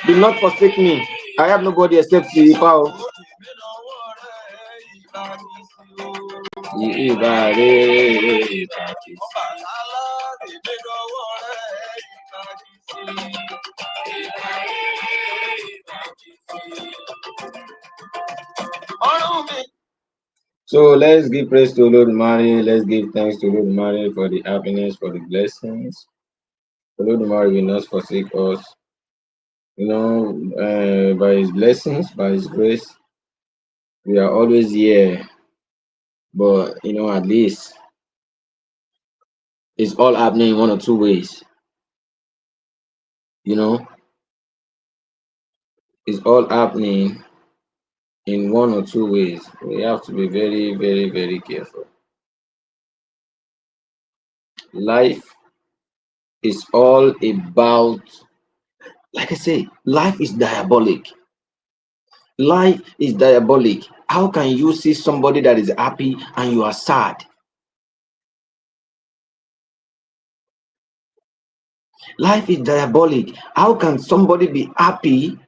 Do not forsake me. I have nobody except you, Ifa. Tèmi lọ́wọ́ rẹ̀, ìbà kìsì o. Ìbà rere, ìbà kìsì. Ọbàtálá tèmi lọ́wọ́ rẹ̀, ìbà kìsì. Ọrùn mi. So let's give praise to Olodumare. Let's give thanks to Olodumare for the happiness, for the blessings. Olodumare will not forsake us. By His blessings, by His grace, we are always here. But at least it's all happening in one or two ways. It's all happening in one or two ways. We have to be very, very, very careful. Life is all about, like I say, life is diabolic. Life is diabolic. How can you see somebody that is happy and you are sad? Life is diabolic. How can somebody be happy,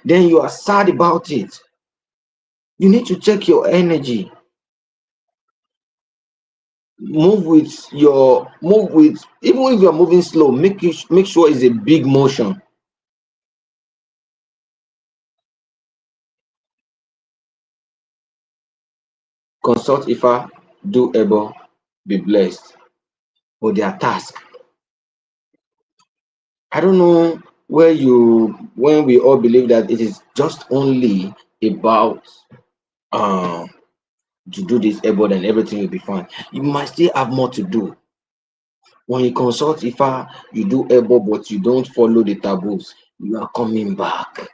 then you are sad about it? You need to check your energy. Move with, even if you're moving slow, make sure it's a big motion. Consult Ifa, do able, be blessed for their task. I don't know when we all believe that it is just only about to do this airborne and everything will be fine. You might still have more to do. When you consult Ifa, you do airborne, but you don't follow the taboos, you are coming back.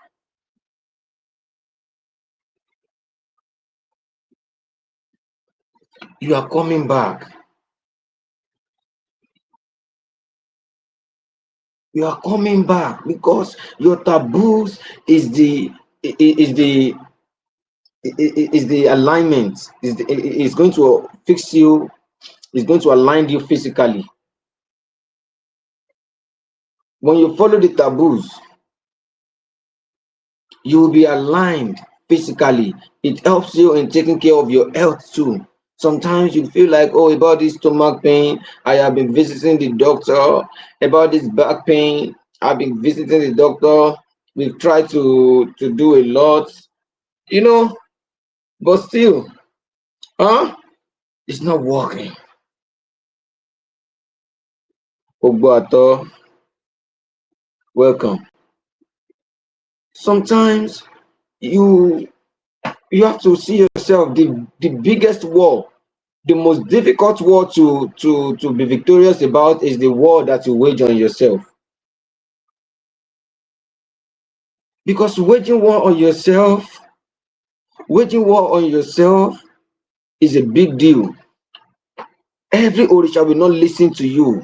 You are coming back. You are coming back because your taboos is the alignment, is going to fix you, is going to align you physically. When you follow the taboos, you will be aligned physically. It helps you in taking care of your health too. Sometimes you feel like, oh, about this stomach pain, I have been visiting the doctor. About this back pain, I've been visiting the doctor. We've tried to do a lot, you know, but still, huh? It's not working. Ogbato, welcome. Sometimes you you have to see yourself the biggest war, the most difficult war to be victorious about is the war that you wage on yourself. Because waging war on yourself is a big deal. Every Orisha will not listen to you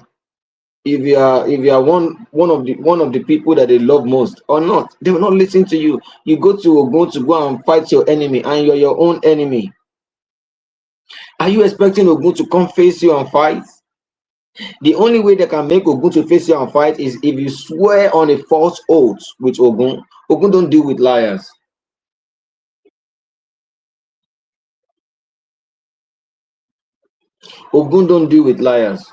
if you are one of the people that they love most or not. They will not listen to you. You go to Ogun to go and fight your enemy, and you're your own enemy. Are you expecting Ogun to come face you and fight? The only way they can make Ogun to face you and fight is if you swear on a false oath with Ogun. Ogun don't deal with liars. Ogun don't deal with liars.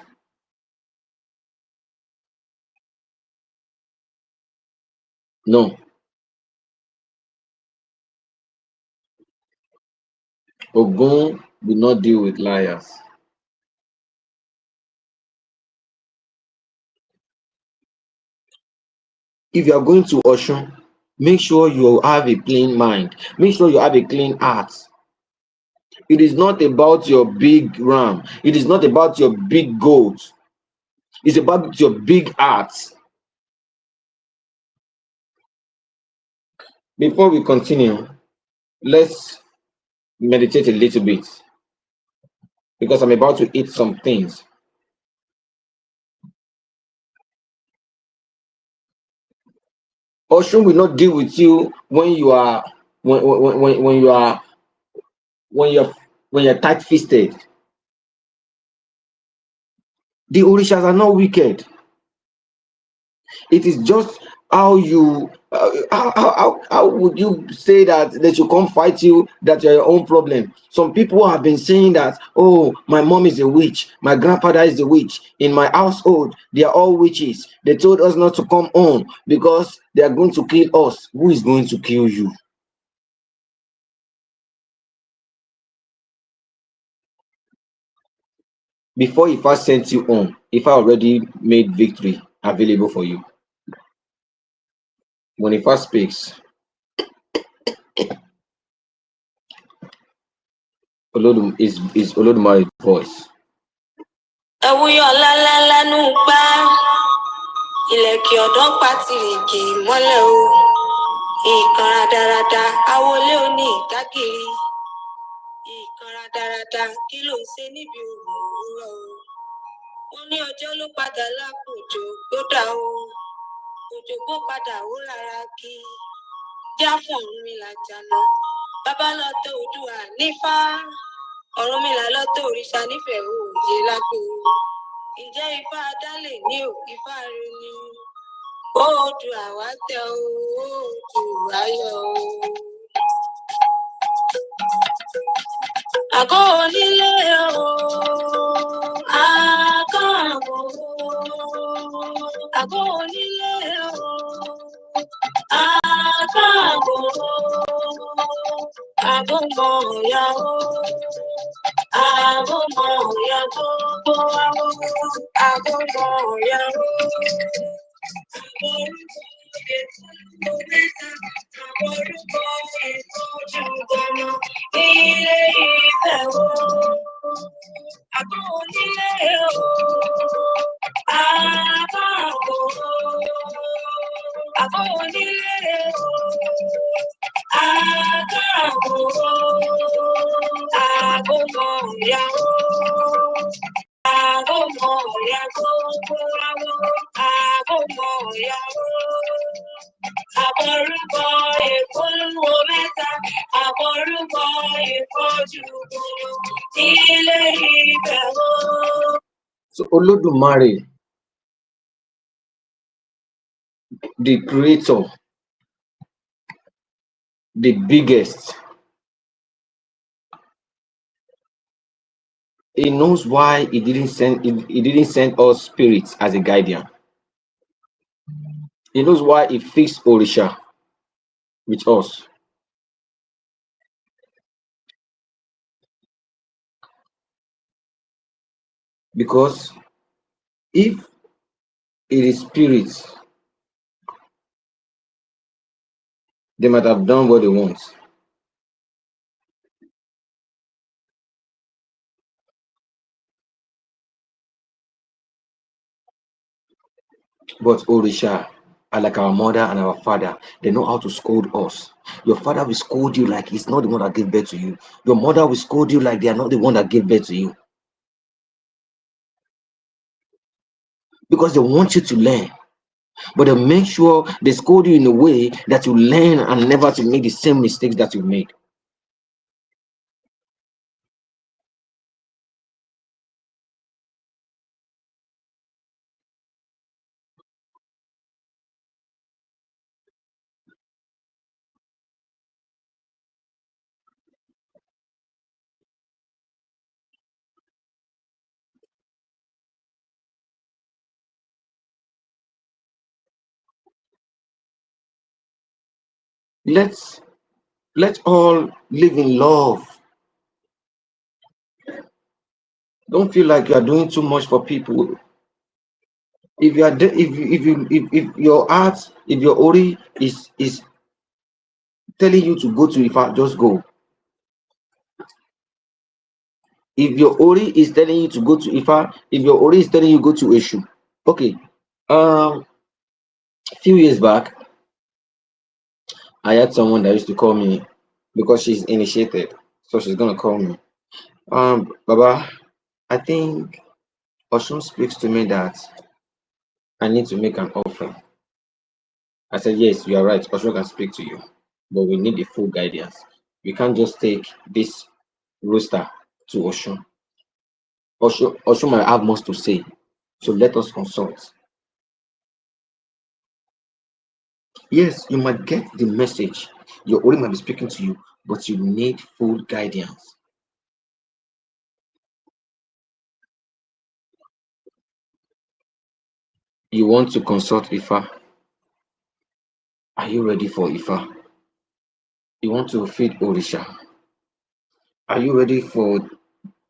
No. Ogun will not deal with liars. If you are going to Oshun, make sure you have a clean mind. Make sure you have a clean heart. It is not about your big ram. It is not about your big goat. It's about your big heart. Before we continue, let's meditate a little bit because I'm about to eat some things. Oshun will not deal with you when you are when you are when you're tight-fisted. The Orishas are not wicked. It is just how you how would you say that they should come fight you, that you're your own problem. Some people have been saying that, oh, my mom is a witch, my grandfather is a witch, in my household they are all witches, they told us not to come home because they are going to kill us. Who is going to kill you? Before Ifa sent you home, Ifa already made victory available for you. When Ifa speaks, is Olodumare's voice. ẹwúyọ lálálá nù gbá ilẹ̀kẹ̀ ọ̀dọ́ pàtìrìkì mọ́lẹ̀ o ìkan rádaràda awolé oní ìdágìrì ìkan rádaràda kí ló ń ṣe níbi òòrùn òwúrọ̀ o wọ́n ní ọjọ́ ló padà lápòjò gbódà o òjò gbó padà ó rárá kí jáfọ̀ Ọ̀rúnmìlà jàná bàbá lọ tẹ Oòduà nífá Ọ̀rúnmìlà lọ tẹ òrìṣà nífẹ̀ẹ́ òòyè lágbo ǹjẹ́ ifá adálè ní ò ifá rẹ ni Oòduà wá tẹ o Oòduà yọ o. Àgọ́ onílé o àgọ́ àbò àgọ́ onílé o àgọ́ àbò àgọ́ mọ̀ ọ̀yà o àgọ́ mọ̀ ọ̀yà gbogbo àwọn àgọ́ mọ̀ ọ̀yà o. Orúkọ ìtọ́jú gbọmọ ilé ìfẹ́ Àbọ̀ onílé o, àgàràwọ̀ o, àgọ́mọ̀ ìyàwó, àgọ́mọ̀ ìyàwó, àgọ́mọ̀ ìyàwó. Àbọ̀rúbọ ìpolówó mẹ́ta, àbọ̀rúbọ ìpọ́jú ilé Ifẹ̀ o. So Olódùmarè, the creator, the biggest, he knows why he didn't send us spirits as a guardian. He knows why he fixed Orisha with us. Because if it is spirits, they might have done what they want. But Orisha are like our mother and our father. They know how to scold us. Your father will scold you like he's not the one that gave birth to you. Your mother will scold you like they are not the one that gave birth to you. Because they want you to learn. But they make sure they scold you in a way that you learn and never to make the same mistakes that you made. Let's all live in love. Don't feel like you are doing too much for people. If you are if your heart, if your ori is telling you to go to Ifa, just go. If your ori is telling you to go to Ifa, if your ori is telling you go to Eshu, okay. A few years back, I had someone that used to call me because she's initiated, so she's gonna call me. Baba, I think Oshun speaks to me that I need to make an offering. I said, yes, you are right. Oshun can speak to you, but we need the full guidance. We can't just take this rooster to Oshun. Oshun might have much to say, so let us consult. Yes, you might get the message. Your Ori might be speaking to you, but you need full guidance. You want to consult Ifa? Are you ready for Ifa? You want to feed Orisha? Are you ready for?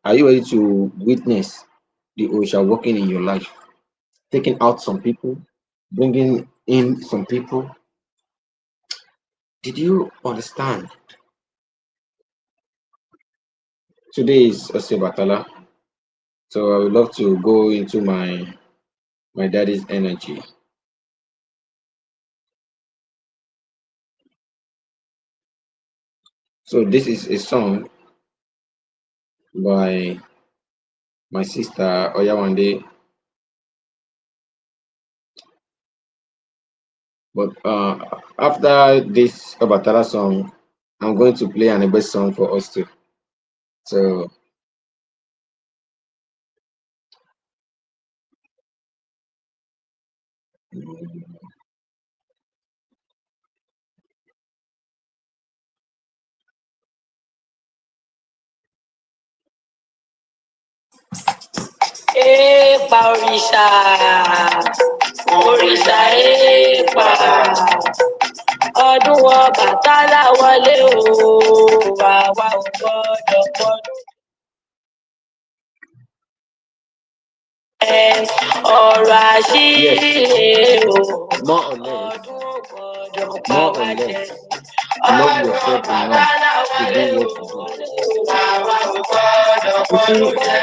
Are you ready to witness the Orisha working in your life, taking out some people, bringing in some people? Did you understand? Today is Osebatala, so I would love to go into my daddy's energy. So this is a song by my sister Oyawande. But after this Obatala song, I'm going to play an Ebe song for us too. So Èèpà òrìṣà, òrìṣà èèpà, ọdún Ọbàtálá wọlé o, àwa ò gbọdọ̀ pọdún. Ọ̀rọ̀ àṣírí rèé o, more or less, ọdún ò gbọdọ̀ pa more wá or jẹ. less, love Ọdún yourself Ọbàtálá enough to wọlé do o, what you do. àwa ò gbọdọ̀ You see, pọdún jẹ.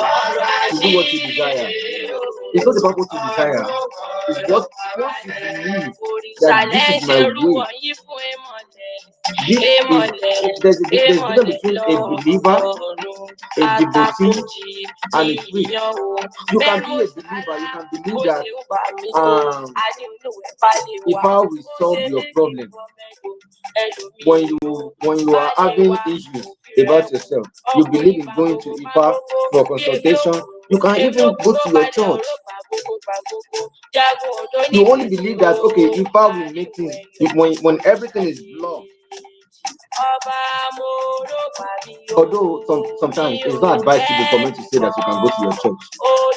Ọ̀rọ̀ to do what you àṣírí desire. rèé o, It's not about what you ọdún desire. ò is what wants you to believe that this is my way. This is there's a difference between a believer, a devotee, and a priest. You can be a believer, you can believe that if I will solve your problem when you are having issues about yourself, you believe in going to Ifa for consultation. You can even go to your church. You only believe that okay, Ifa will make things when everything is blocked. Although sometimes it's not advisable for me to say that you can go to your church,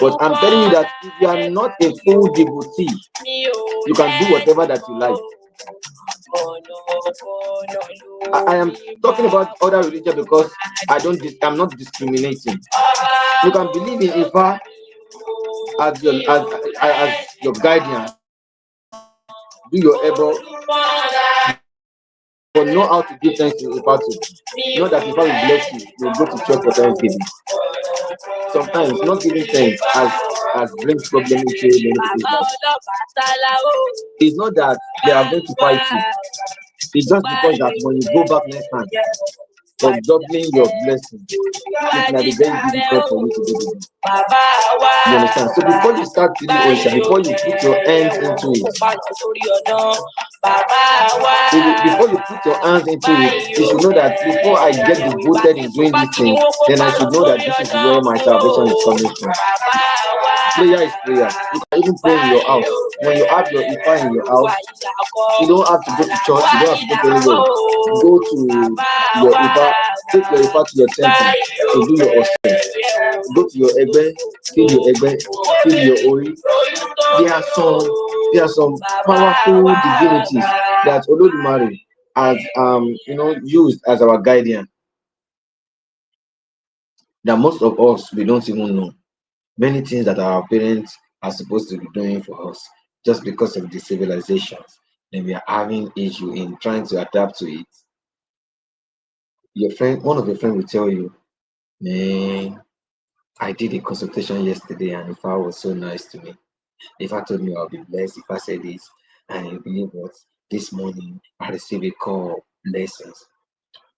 but I'm telling you that if you are not a full devotee, you can do whatever that you like. I am talking about other religion because I'm not discriminating. You can believe in Ifa as your guardian, do your able, but know how to give thanks to Ifa too. Know that Ifa will bless you. You go to church for Thanksgiving. Sometimes not giving thanks as brings problem into many people's life. It's not that they are going to fight you. It's just because that when you go back next time, for doubling your blessing, it might be very difficult for you to do it. You understand? So before you start doing Orisha, before you put your hands into it, before you put your hands into it, you should know that before I get devoted in doing this thing, then I should know that this is where my salvation is coming from. Prayer is prayer. You can even pray in your house. When you have your Ifa in your house, you don't have to go to church, you don't have to go to anywhere. Go to your Ifa, take your Ifa to your temple to do your Ose. Go to your Egbe, kill your Ori. There are some powerful divinities that Olodumare has used as our guardian that most of us we don't even know. Many things that our parents are supposed to be doing for us just because of the civilizations, then we are having issue in trying to adapt to it. One of your friends will tell you, man, I did a consultation yesterday and if I was so nice to me. If I told me I'll be blessed, if I said this, and you believe what? This morning I received a call lessons.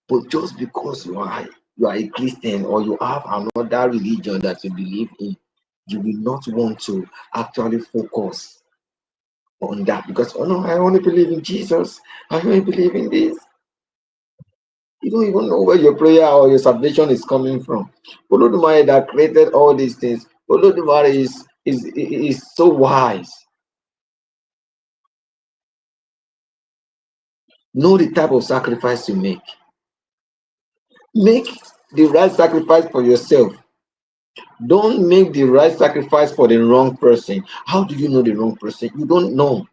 But just because you are a Christian or you have another religion that you believe in, you will not want to actually focus on that because oh no, I only believe in Jesus. I only believe in this. You don't even know where your prayer or your salvation is coming from. Olodumare that created all these things. Olodumare is so wise. Know the type of sacrifice you make. Make the right sacrifice for yourself. Don't make the right sacrifice for the wrong person. How do you know the wrong person? You don't know.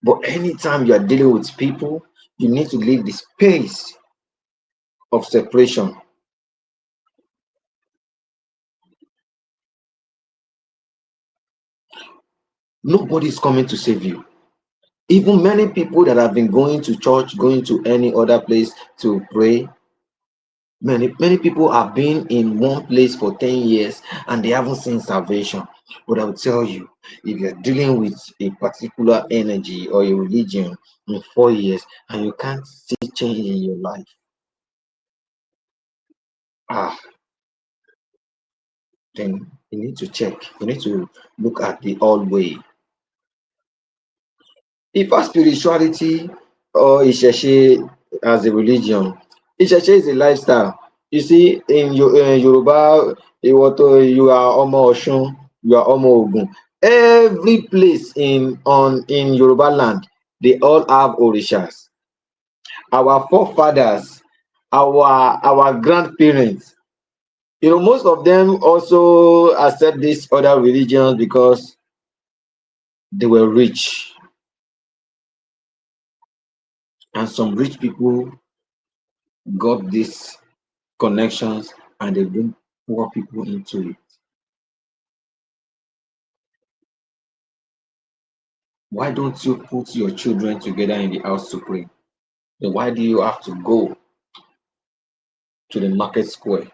But anytime you are dealing with people, you need to leave the space of separation. Nobody is coming to save you. Even many people that have been going to church, going to any other place to pray, many people have been in one place for 10 years and they haven't seen salvation. But I will tell you, if you're dealing with a particular energy or a religion in 4 years and you can't see change in your life, then you need to check. You need to look at the old way. If a spirituality or Isheshe as a religion, Isheshe is a lifestyle. You see, in Yoruba, you are Omo Oshun, you are Omo Ogun. Every place in Yoruba land, they all have orishas. Our forefathers, our grandparents, most of them also accept these other religions because they were rich, and some rich people got these connections and they bring poor people into it. Why don't you put your children together in the house to pray? Then why do you have to go to the market square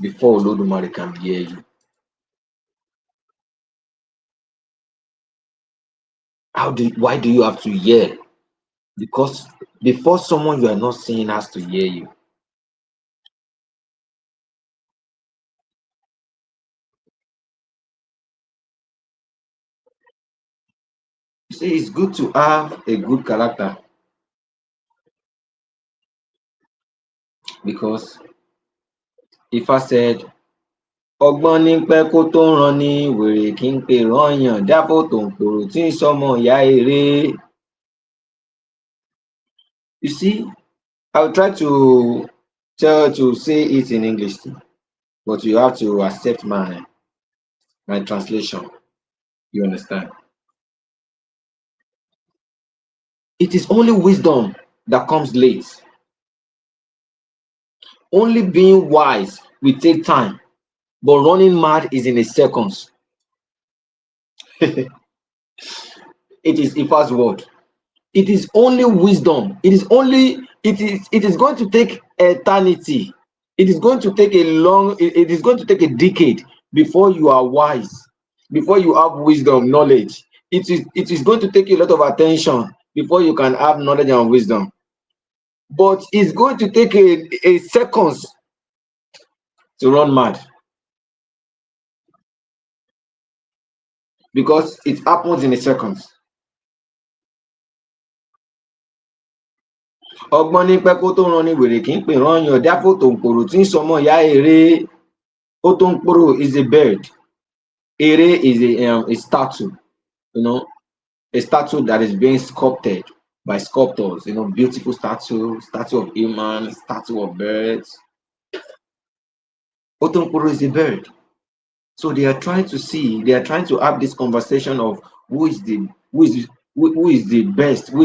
before Olodumare can hear you? Why do you have to hear? Because before someone you are not seeing has to hear you. You see, it's good to have a good character because Ifa said, ọgbọ́n ní pẹ́ kó tó ràn ní wèrè kí n pè rányàn dáfò tó ń pòrò tí ń sọmọ ìyá eré. You see, I'll try to say it in English, but you have to accept my translation. You understand? It is only wisdom that comes late. Only being wise will take time, but running mad is in a seconds. It is Ifa's word. It is only wisdom. It is going to take eternity. It is going to take it is going to take a decade before you are wise, before you have wisdom, knowledge. It is going to take a lot of attention before you can have knowledge and wisdom. But it's going to take a seconds to run mad because it happens in a seconds. Ọgbọ́n ní pẹ́ kó tó rán ní wèrè kí n pè rányàn dáfò tó ń pòrò tí ń sọmọ ìyá eré. Otonkporo is a bird. Ere is a statue, a statue that is being sculpted by sculptors, beautiful statue of human, statue of birds. Otonkporo is a bird. So they are trying to have this conversation of who is the best, who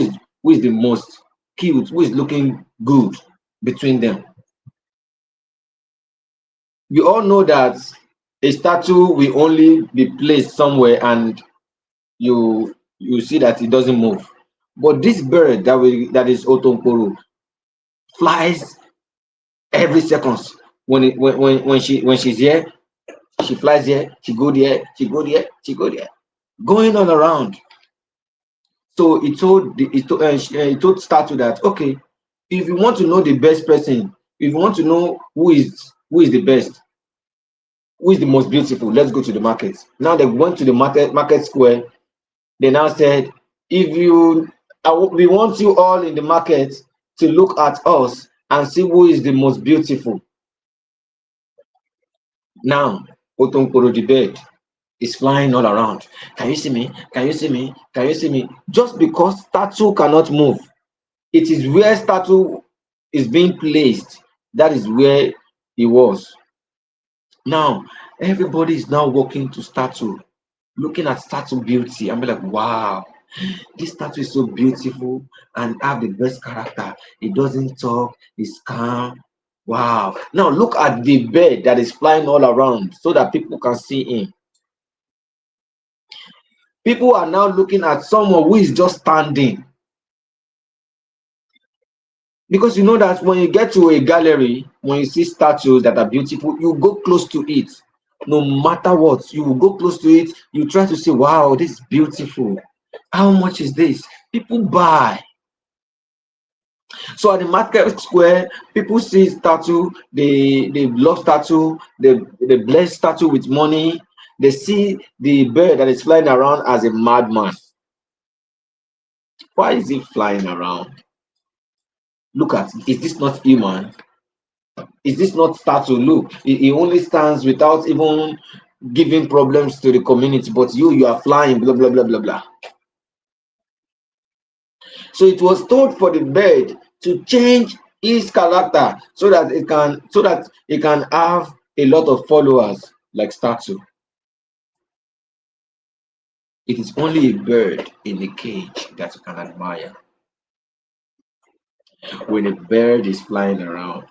is the most cute, who is looking good between them. We all know that a statue will only be placed somewhere and you see that it doesn't move. But this bird that is Otonkporo flies every seconds. When she's here, she flies here, she go there, she go there, she go there, going all around. So it told statue that, okay, if you want to know the best person, if you want to know who is the best, who is the most beautiful, let's go to the market. Now they went to the market square. They now said, we want you all in the market to look at us and see who is the most beautiful. Now, Otonkporo the bird is flying all around. Can you see me? Can you see me? Can you see me? Just because statue cannot move, it is where statue is being placed. That is where he was. Now, everybody is now walking to statue, looking at statue beauty. I'm like, wow, this statue is so beautiful and have the best character. It doesn't talk, it's calm. Wow. Now look at the bird that is flying all around so that people can see him. People are now looking at someone who is just standing. Because you know that when you get to a gallery, when you see statues that are beautiful, you go close to it. No matter what, you will go close to it. You try to say, wow, this is beautiful. How much is this? People buy. So at the market square, people see statue, they love statue, they bless statue with money. They see the bird that is flying around as a madman. Why is he flying around? Look at, is this not human? Is this not statue? Look, he only stands without even giving problems to the community, but you are flying, blah, blah, blah, blah, blah. So it was told for the bird to change his character so that it can have a lot of followers like statue. It is only a bird in a cage that you can admire. When a bird is flying around,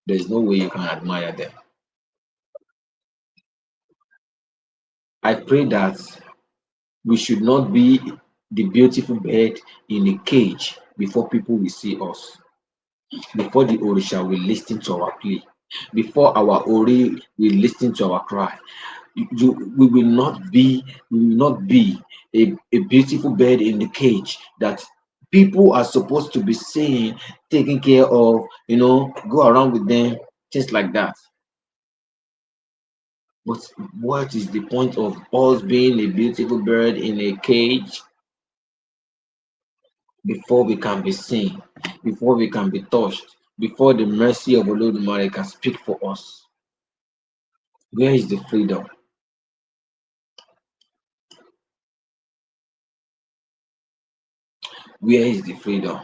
there's no way you can admire them. I pray that we should not be the beautiful bird in a cage before people will see us, before the Orisha will listen to our plea, before our Ori will listen to our cry. we will not be, a beautiful bird in the cage that people are supposed to be seeing, taking care of, go around with them, things like that. But what is the point of us being a beautiful bird in a cage before we can be seen, before we can be touched, before the mercy of Olodumare can speak for us? Where is the freedom? Where is the freedom?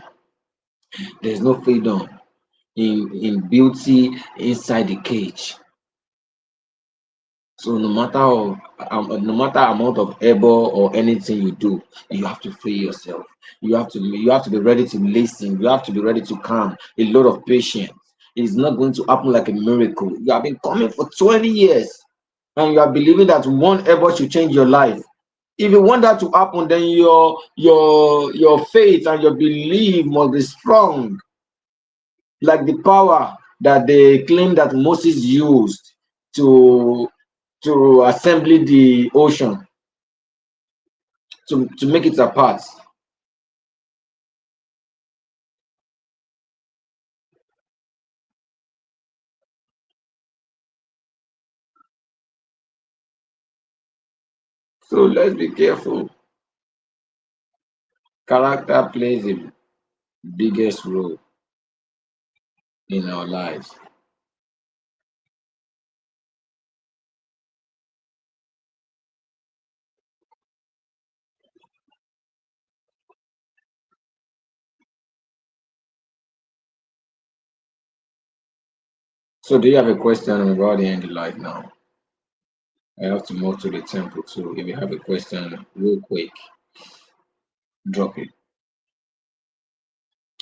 There's no freedom in beauty inside the cage. So no matter amount of labor or anything you do, you have to free yourself. You have to be ready to listen. You have to be ready to calm. A lot of patience. It's not going to happen like a miracle. You have been coming for 20 years and you are believing that one ever should change your life. If you want that to happen, then your faith and your belief must be strong, like the power that they claim that Moses used to assemble the ocean, to make it apart. So let's be careful. Character plays the biggest role in our lives. So do you have a question about the end of life now? I have to move to the temple too. If you have a question, real quick, drop it.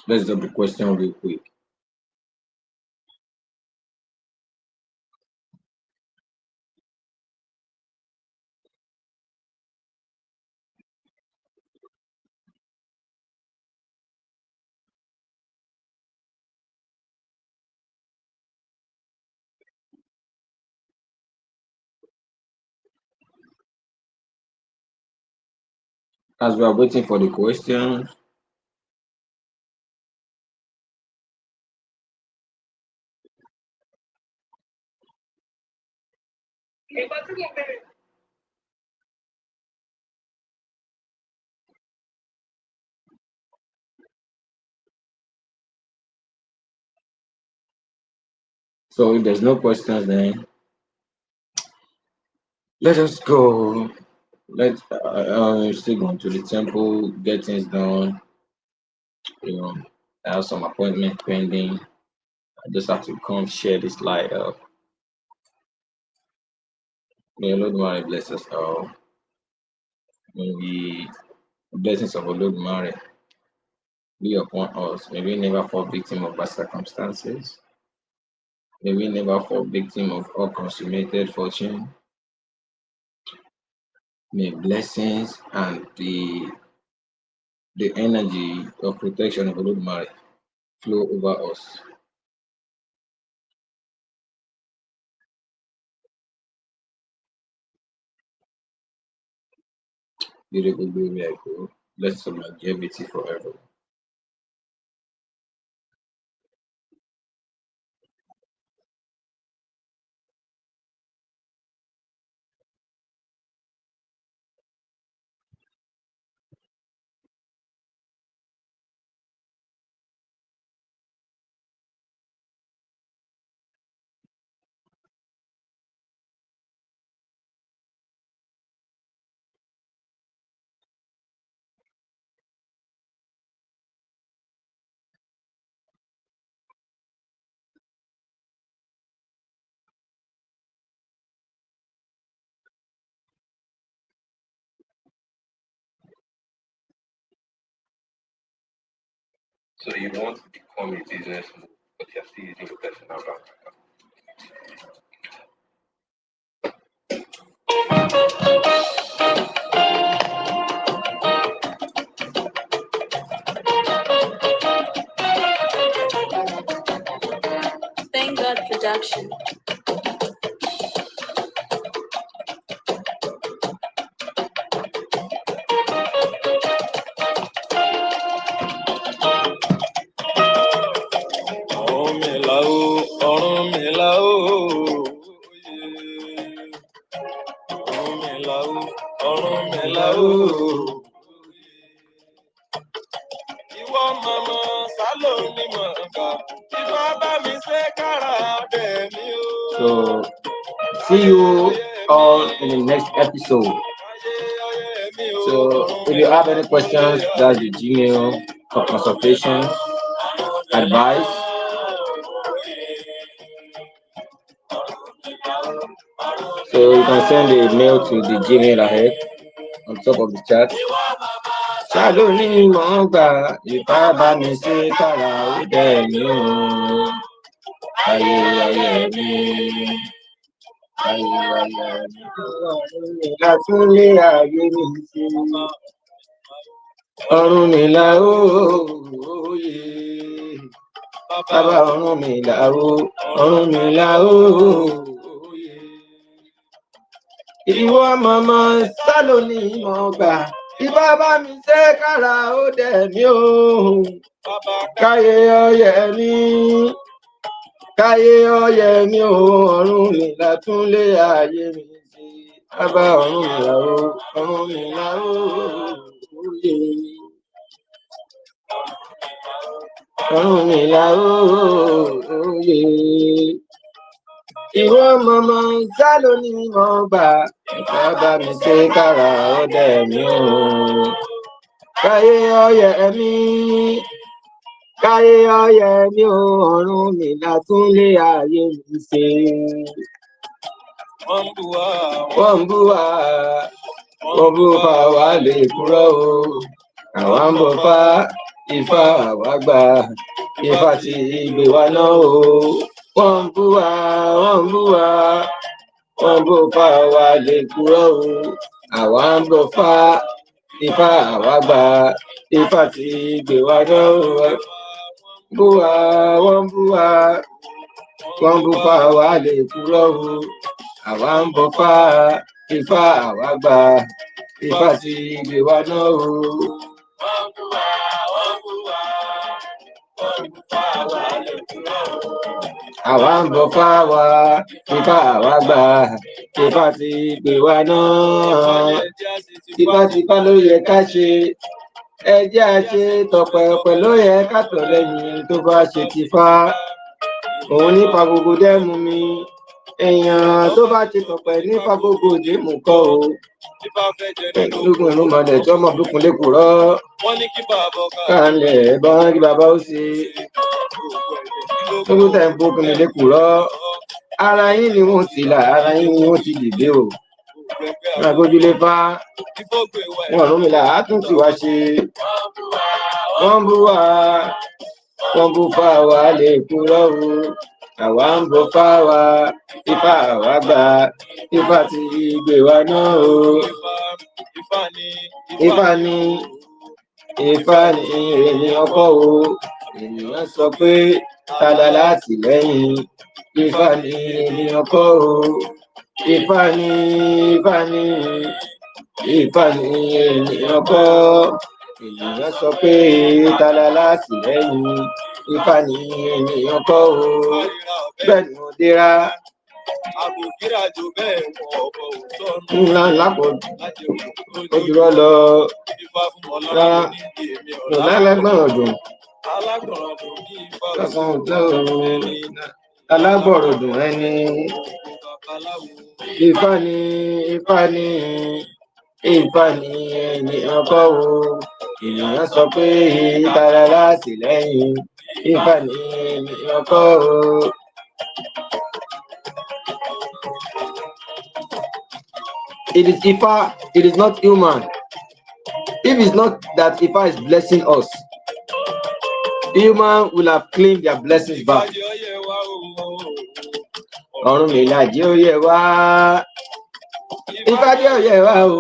Let's drop the question real quick. As we are waiting for the question, so if there's no questions, then let us go. Let's still going to the temple, get things done. You know, I have some appointment pending. I just have to come share this light up. May the Lord Mary bless us all. May the blessings of the Lord Mary be upon us. May we never fall victim of bad circumstances. May we never fall victim of unconsummated fortune. May blessings and the energy of protection of the Lord Mary flow over us. Beautiful glory I go. Blessings of longevity forever. So you want to become a business move, but you're still using your personal bank account. Thank God production. Ọ̀rúnmìlà o. Ìwọ mọ̀mọ́ sálò ní mọ̀ọ́ká. Ìfá bá mi ṣe kára bẹ̀ mí o. So see you all in the next episode. So if you have any questions, that's the Gmail for consultation, advice. So you can send a mail to the Gmail ahead on top of the chat. Ṣáló ní mọ̀ ń gbà ìfá bá mi ṣe kára ó dẹ̀ mí o. Ayé ayé mi. Ayé ayé mi. Látúnlé ayé mi sí. Ọ̀rúnmìlà òye. Bàbá Ọ̀rúnmìlà o. Ọ̀rúnmìlà òye. Ìwọ mọ̀mọ́ sálò ní mọ̀ gbà. Ìfá bá mi ṣe kára ó dẹ̀ mí o. Káyé ọyẹ mi. Káyé ọyẹ mi o. Ọ̀rúnmìlà túnlé ayé mi sí. Bàbá Ọ̀rúnmìlà o. Ọ̀rúnmìlà òye. Ọ̀rúnmìlà òye. Ìwọ mọ̀mọ́ sálò ní mọ̀ gbà. Ìfá bá mi ṣe kára ó dẹ̀ mí o. Káyé ọyẹ mi. Káyé ọyẹ mi o. Ọ̀rúnmìlà túnlé ayé mi ṣe. Wọ́n ń bù wá. Wọ́n ń bú wa. Wọ́n bú fa wa lè kúrò o. Àwa ń bọ̀ fá Ifá àwa gbà. Ifá ti gbé wa náà o. Wọ́n ń bú wa. Wọ́n ń bú wa. Wọ́n bó fa wa lè kúrò o. Àwa ń bọ̀ fá Ifá àwa gbà. Ifá ti gbé wa náà o. Bú wa. Wọ́n bú wa. Wọ́n bó fa wa lè kúrò o. Àwa ń bọ̀ fá Ifá àwa gbà. Ifá ti gbé wa náà o. Wọ́n bù wá. Wọ́n bù wá. Wọ́n bù fá wa lè kúrò. Àwa ń bọ̀ fá wa Ifá àwa gbà. Ifá ti gbé wa náà. Tipátipá ló yẹ ká ṣe. Ẹ jẹ́ a ṣe tọ̀pẹ̀pẹ̀ ló yẹ ká tọ̀ lẹ́yìn tó bá ṣe Tifá. Òun nípa gbogbo dẹ́mu mi. Èèyàn tó bá ti tọ̀pẹ̀ nípa gbogbo dẹ́mu kọ́ o. Ifá fẹ́ jẹ nínú Lókun ìlú mọ̀lẹ̀ tí ọmọ dúkun lékùrọ́. wọ́n ní kí bàbá ọkà. Kálẹ̀ bọ́n kí bàbá ó ṣe. Lókun tẹ̀ ń bókun mi lékùrọ́. Ara yín ni wọ́n ti là, ara yín ni wọ́n ti dìde o. Wọ́n agbójúlé fá. Wọ́n Ọ̀rúnmìlà á tún ti wá ṣe. Wọ́n bú wa. Wọ́n bú fá wa lè kúrọ́ o. Àwa ń bọ̀ fá wa. Ifá àwa gbà. Ifá ti gbé wa náà o. Ifá ni. Ifá ni. Ifá ni ènìyàn kọ́ o. Ènìyàn sọ pé tala látìlẹ́yìn. Ifá ni ènìyàn kọ́ o. Ifá ni. Ifá ni. Ifá ni ènìyàn kọ́. Ènìyàn sọ pé tala látìlẹ́yìn. Ifá ni ènìyàn kọ́ o. Bẹ́ẹ̀ ni mo dira. Àbòkíra jò bẹ́ẹ̀ wọ ọkọ̀ òtọ́nù. Ńlá lápò ojúrọ́ lọ. Ifá fún Rárá. ọlọ́run ní èmi Kò ọ̀la. lálágbọ̀n ọ̀dùn. Alágbọ̀ràn kò ní Ifá Kọ̀kan ò tẹ́ òun ní alágbọ̀rọ̀ dùn ẹni. babaláwo. Ifá ni. Ifá ni. Ifá ni ènìyàn kọ́ o. Ènìyàn sọ pé tara látìlẹ́yìn. Ifá ni ènìyàn kọ́ o. It is Ifa, it is not human. If it's not that Ifa is blessing us, human will have claimed their blessings back. Ìbàjẹ́ ọyẹ wa o. Ọ̀rúnmìlà jẹ́ ó yẹ wá. Ifá jẹ́ ó yẹ wá o.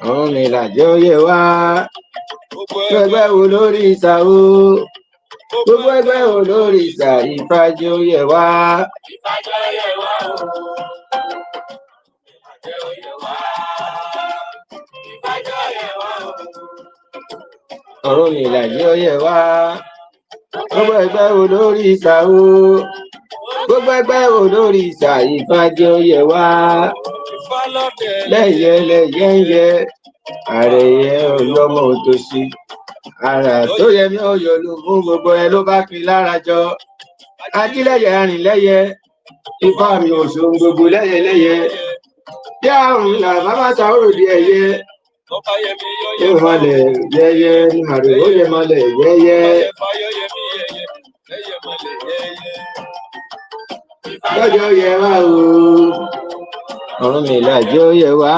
Ọ̀rúnmìlà jẹ́ ó yẹ wá. Gbogbo Gbogbo ẹgbẹ́ wo lórí ìsà o? Gbogbo ẹgbẹ́ wo lórí ìsà? Ifá jẹ́ ó yẹ wá. ìbàjẹ́ ọyẹ wa o. Ìbàjẹ́ ọyẹ wa. Ìbàjẹ́ ọyẹ wa o. Ọ̀rúnmìlà jẹ́ ó yẹ wá. Gbogbo ẹgbẹ́ wo lórí ìsà o? Gbogbo ẹgbẹ́ wo lórí ìsà? Ifá jẹ́ ó yẹ wá. Ifá lọ lẹ́yẹ lẹ́yẹ ń yẹ àrẹ̀yẹ ọ̀yọ́mọ òtòṣì àrà tó yẹ ní ọ̀yọ́ ló fún gbogbo ẹ ló bá pin lára jọ ajílẹ̀yẹ arìnlẹ́yẹ ifá mi ò ṣohun gbogbo lẹ́yẹ lẹ́yẹ bí àrùn ìlà bàbá ta òròdì ẹ̀yẹ ó mọlẹ̀ yẹyẹ ní màrè ó yẹ mọlẹ̀ yẹyẹ lọ́jọ́ yẹ wá o ọ̀run mi làjọ yẹ wá.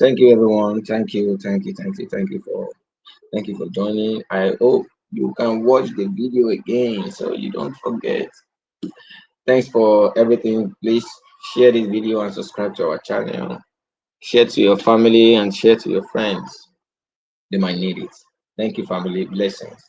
Thank you everyone. Thank you for joining. I hope you can watch the video again so you don't forget. Thanks for everything. Please share this video and subscribe to our channel. Share to your family and share to your friends. They might need it. Thank you, family. Blessings.